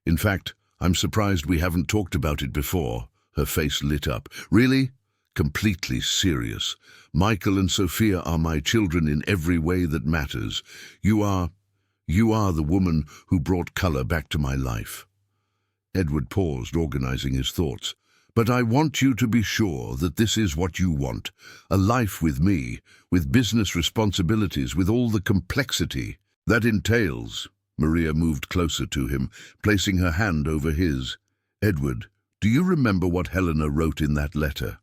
In fact, I'm surprised we haven't talked about it before." Her face lit up. "Really? Completely serious. Michael and Sophia are my children in every way that matters. You are the woman who brought color back to my life." Edward paused, organizing his thoughts. "But I want you to be sure that this is what you want. A life with me, with business responsibilities, with all the complexity that entails." Maria moved closer to him, placing her hand over his. "Edward, do you remember what Helena wrote in that letter?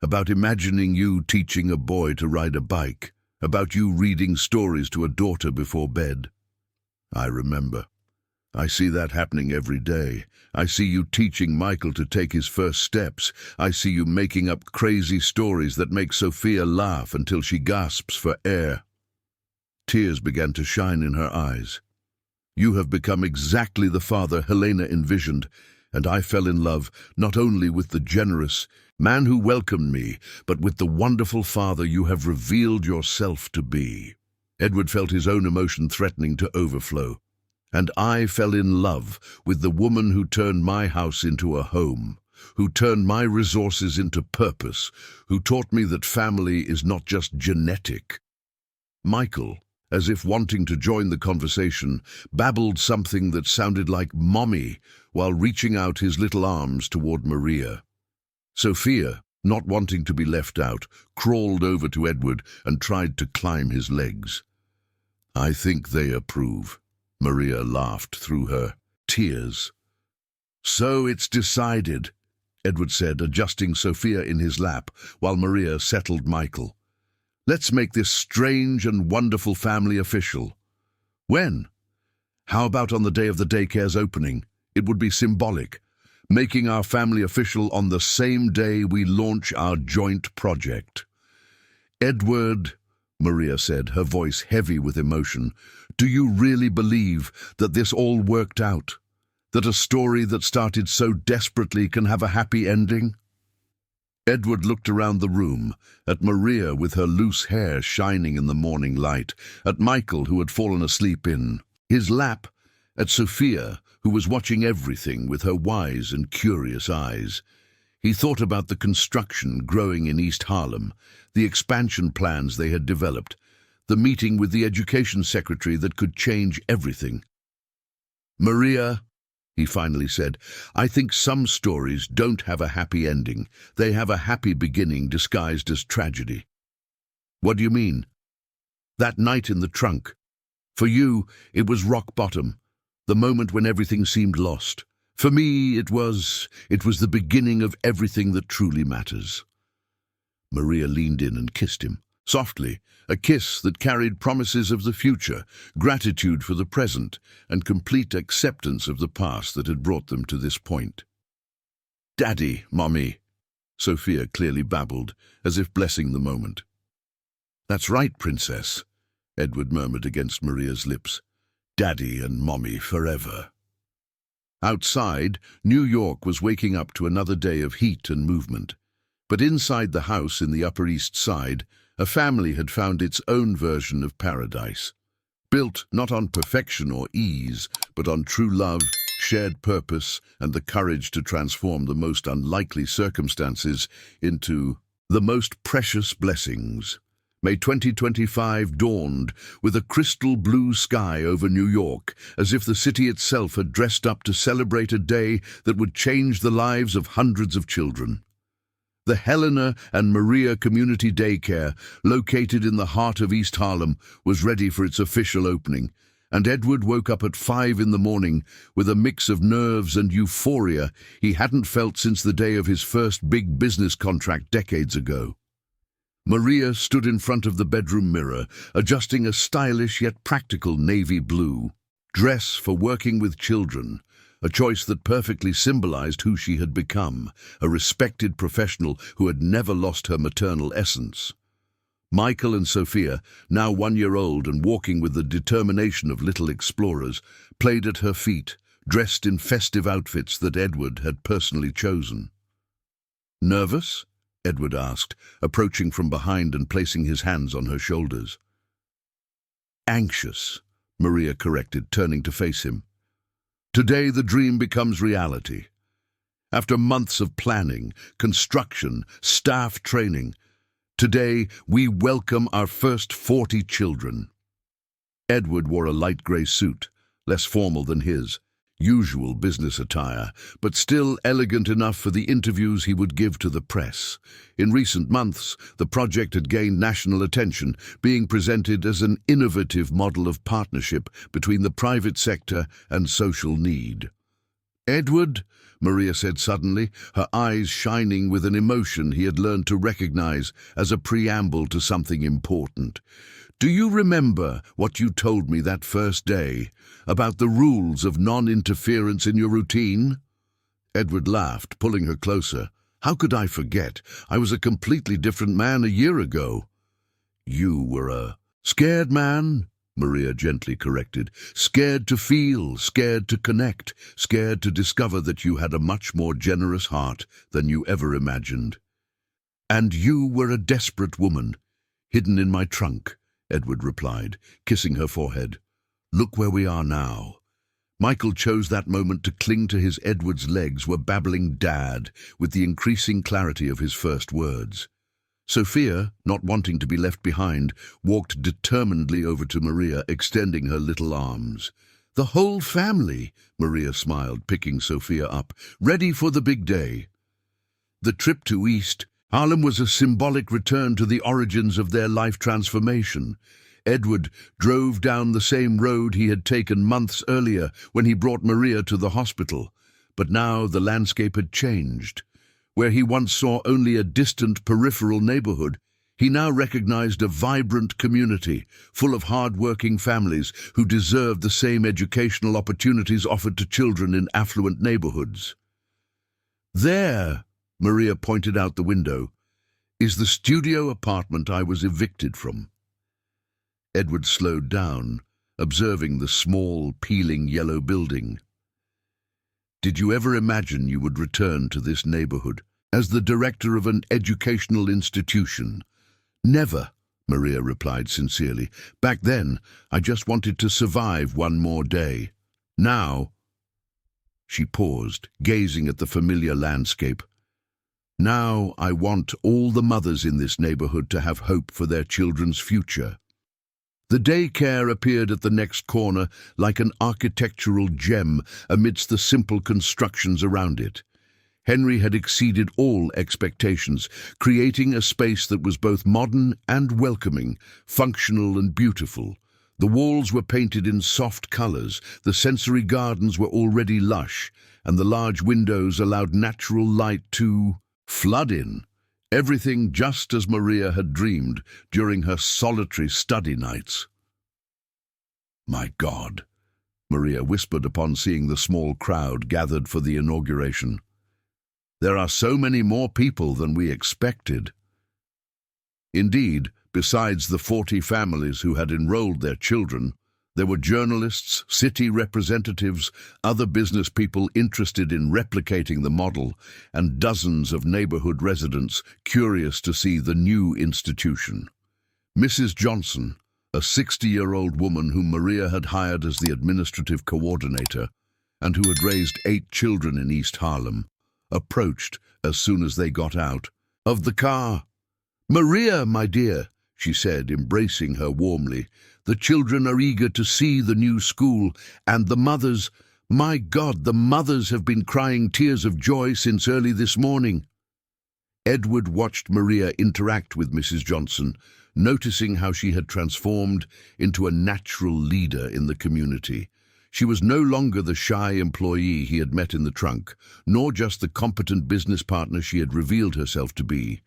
About imagining you teaching a boy to ride a bike, about you reading stories to a daughter before bed?" "I remember. I see that happening every day. I see you teaching Michael to take his first steps. I see you making up crazy stories that make Sophia laugh until she gasps for air." Tears began to shine in her eyes. "You have become exactly the father Helena envisioned, and I fell in love not only with the generous man who welcomed me, but with the wonderful father you have revealed yourself to be." Edward felt his own emotion threatening to overflow. "And I fell in love with the woman who turned my house into a home, who turned my resources into purpose, who taught me that family is not just genetic." Michael, as if wanting to join the conversation, babbled something that sounded like "mommy" while reaching out his little arms toward Maria. Sophia, not wanting to be left out, crawled over to Edward and tried to climb his legs. "I think they approve," Maria laughed through her tears. "So it's decided," Edward said, adjusting Sophia in his lap while Maria settled Michael. "Let's make this strange and wonderful family official." "When?" "How about on the day of the daycare's opening? It would be symbolic, making our family official on the same day we launch our joint project." "Edward," Maria said, her voice heavy with emotion, "do you really believe that this all worked out? That a story that started so desperately can have a happy ending?" Edward looked around the room, at Maria with her loose hair shining in the morning light, at Michael who had fallen asleep in his lap, at Sophia who was watching everything with her wise and curious eyes. He thought about the construction growing in East Harlem, the expansion plans they had developed, the meeting with the education secretary that could change everything. "Maria," he finally said. "I think some stories don't have a happy ending. They have a happy beginning disguised as tragedy." "What do you mean?" "That night in the trunk. For you, it was rock bottom, the moment when everything seemed lost. For me, it was the beginning of everything that truly matters." Maria leaned in and kissed him, softly, a kiss that carried promises of the future, gratitude for the present, and complete acceptance of the past that had brought them to this point. "Daddy, Mommy," Sophia clearly babbled, as if blessing the moment. "That's right, Princess," Edward murmured against Maria's lips. "Daddy and Mommy forever." Outside, New York was waking up to another day of heat and movement. But inside the house in the Upper East Side, a family had found its own version of paradise. Built not on perfection or ease, but on true love, shared purpose, and the courage to transform the most unlikely circumstances into the most precious blessings. May 2025 dawned with a crystal blue sky over New York, as if the city itself had dressed up to celebrate a day that would change the lives of hundreds of children. The Helena and Maria Community Daycare, located in the heart of East Harlem, was ready for its official opening, and Edward woke up at 5 in the morning with a mix of nerves and euphoria he hadn't felt since the day of his first big business contract decades ago. Maria stood in front of the bedroom mirror, adjusting a stylish yet practical navy blue dress for working with children, a choice that perfectly symbolized who she had become, a respected professional who had never lost her maternal essence. Michael and Sophia, now 1-year-old and walking with the determination of little explorers, played at her feet, dressed in festive outfits that Edward had personally chosen. "Nervous?" Edward asked, approaching from behind and placing his hands on her shoulders. "Anxious," Maria corrected, turning to face him. "Today the dream becomes reality. After months of planning, construction, staff training, today we welcome our first 40 children." Edward wore a light grey suit, less formal than his usual business attire, but still elegant enough for the interviews he would give to the press. In recent months, the project had gained national attention, being presented as an innovative model of partnership between the private sector and social need. "Edward," Maria said suddenly, her eyes shining with an emotion he had learned to recognize as a preamble to something important. "Do you remember what you told me that first day about the rules of non-interference in your routine?" Edward laughed, pulling her closer. "How could I forget? I was a completely different man a year ago." "You were a scared man," Maria gently corrected. "Scared to feel, scared to connect, scared to discover that you had a much more generous heart than you ever imagined. And you were a desperate woman, hidden in my trunk," Edward replied, kissing her forehead. "Look where we are now." Michael chose that moment to cling to his Edward's legs, were babbling "Dad" with the increasing clarity of his first words. Sophia, not wanting to be left behind, walked determinedly over to Maria, extending her little arms. "The whole family," Maria smiled, picking Sophia up, "ready for the big day." The trip to East Harlem was a symbolic return to the origins of their life transformation. Edward drove down the same road he had taken months earlier when he brought Maria to the hospital, but now the landscape had changed. Where he once saw only a distant peripheral neighborhood, he now recognized a vibrant community full of hard-working families who deserved the same educational opportunities offered to children in affluent neighborhoods. "There," Maria pointed out the window, "is the studio apartment I was evicted from." Edward slowed down, observing the small, peeling yellow building. "Did you ever imagine you would return to this neighborhood as the director of an educational institution?" "Never," Maria replied sincerely. "Back then, I just wanted to survive one more day. Now—" She paused, gazing at the familiar landscape. "Now I want all the mothers in this neighborhood to have hope for their children's future." The daycare appeared at the next corner like an architectural gem amidst the simple constructions around it. Henry had exceeded all expectations, creating a space that was both modern and welcoming, functional and beautiful. The walls were painted in soft colors, the sensory gardens were already lush, and the large windows allowed natural light to flood in. Everything just as Maria had dreamed during her solitary study nights. "My God," Maria whispered upon seeing the small crowd gathered for the inauguration. "There are so many more people than we expected." Indeed, besides the 40 families who had enrolled their children, there were journalists, city representatives, other business people interested in replicating the model, and dozens of neighborhood residents curious to see the new institution. Mrs. Johnson, a 60-year-old woman whom Maria had hired as the administrative coordinator and who had raised 8 children in East Harlem, approached as soon as they got out of the car. "Maria, my dear," she said, embracing her warmly, "the children are eager to see the new school, and the mothers, my God, the mothers have been crying tears of joy since early this morning." Edward watched Maria interact with Mrs. Johnson, noticing how she had transformed into a natural leader in the community. She was no longer the shy employee he had met in the trunk, nor just the competent business partner she had revealed herself to be.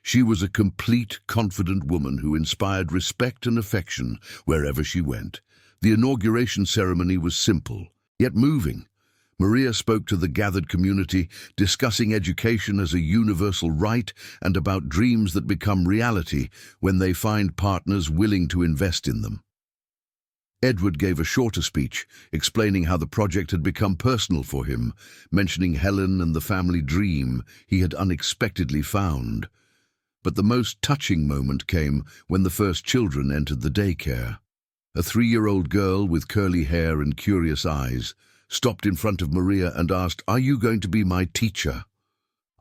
She was a complete, confident woman who inspired respect and affection wherever she went. The inauguration ceremony was simple, yet moving. Maria spoke to the gathered community, discussing education as a universal right and about dreams that become reality when they find partners willing to invest in them. Edward gave a shorter speech, explaining how the project had become personal for him, mentioning Helen and the family dream he had unexpectedly found. But the most touching moment came when the first children entered the daycare. A 3-year-old girl with curly hair and curious eyes stopped in front of Maria and asked, "Are you going to be my teacher?"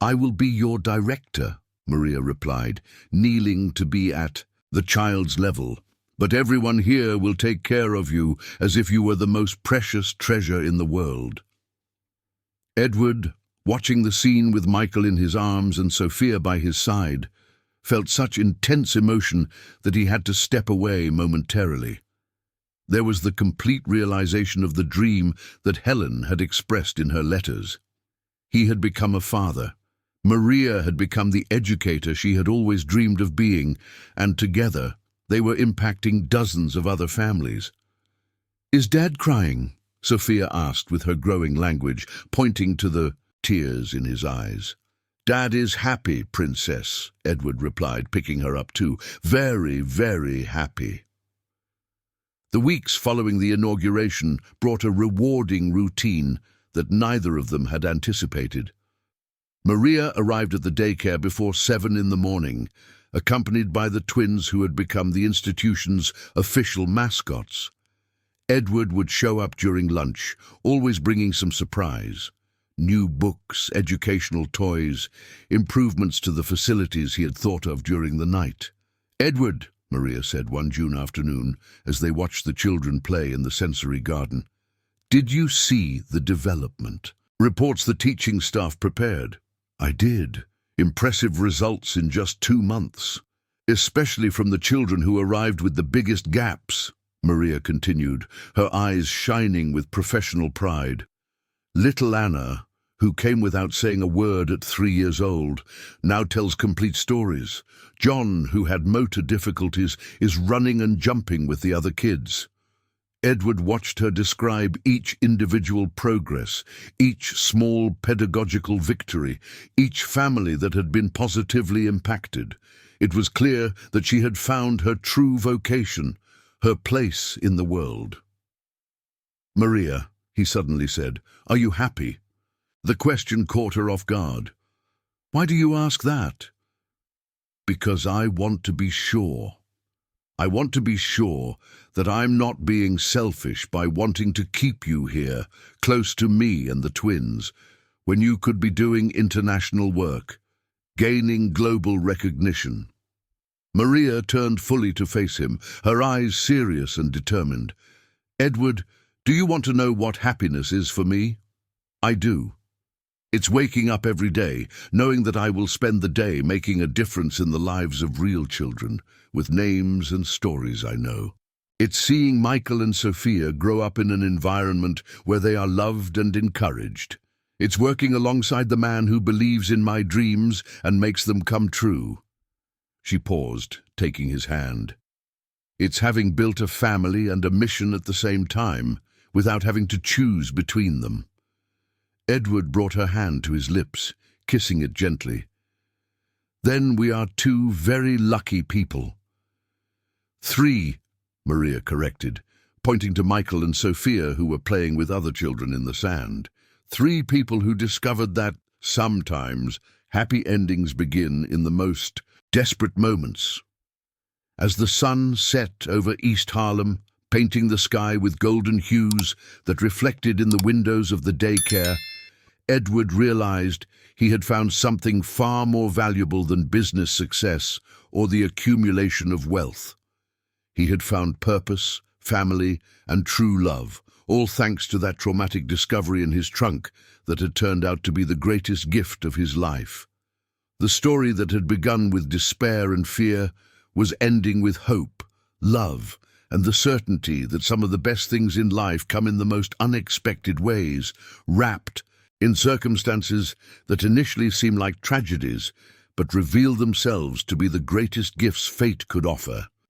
"I will be your director," Maria replied, kneeling to be at the child's level. "But everyone here will take care of you as if you were the most precious treasure in the world." Edward, watching the scene with Michael in his arms and Sophia by his side, felt such intense emotion that he had to step away momentarily. There was the complete realization of the dream that Helen had expressed in her letters. He had become a father. Maria had become the educator she had always dreamed of being, and together they were impacting dozens of other families. "Is Dad crying?" Sophia asked with her growing language, pointing to the tears in his eyes. "Dad is happy, Princess," Edward replied, picking her up too. "Very, very happy." The weeks following the inauguration brought a rewarding routine that neither of them had anticipated. Maria arrived at the daycare before 7 in the morning, accompanied by the twins who had become the institution's official mascots. Edward would show up during lunch, always bringing some surprise. New books, educational toys, improvements to the facilities he had thought of during the night. "Edward," Maria said one June afternoon, as they watched the children play in the sensory garden, "did you see the development? Reports the teaching staff prepared." "I did. Impressive results in just 2 months. Especially from the children who arrived with the biggest gaps," Maria continued, her eyes shining with professional pride. "Little Anna, who came without saying a word at 3 years old, now tells complete stories. John, who had motor difficulties, is running and jumping with the other kids." Edward watched her describe each individual progress, each small pedagogical victory, each family that had been positively impacted. It was clear that she had found her true vocation, her place in the world. "Maria," he suddenly said, "are you happy?" The question caught her off guard. "Why do you ask that?" "Because I want to be sure. I want to be sure that I'm not being selfish by wanting to keep you here, close to me and the twins, when you could be doing international work, gaining global recognition." Maria turned fully to face him, her eyes serious and determined. "Edward, do you want to know what happiness is for me? I do. It's waking up every day, knowing that I will spend the day making a difference in the lives of real children, with names and stories I know. It's seeing Michael and Sophia grow up in an environment where they are loved and encouraged. It's working alongside the man who believes in my dreams and makes them come true." She paused, taking his hand. "It's having built a family and a mission at the same time, without having to choose between them." Edward brought her hand to his lips, kissing it gently. "Then we are two very lucky people." "Three," Maria corrected, pointing to Michael and Sophia, who were playing with other children in the sand. "Three people who discovered that, sometimes, happy endings begin in the most desperate moments." As the sun set over East Harlem, painting the sky with golden hues that reflected in the windows of the daycare, Edward realized he had found something far more valuable than business success or the accumulation of wealth. He had found purpose, family, and true love, all thanks to that traumatic discovery in his trunk that had turned out to be the greatest gift of his life. The story that had begun with despair and fear was ending with hope, love, and the certainty that some of the best things in life come in the most unexpected ways, wrapped in circumstances that initially seem like tragedies, but reveal themselves to be the greatest gifts fate could offer.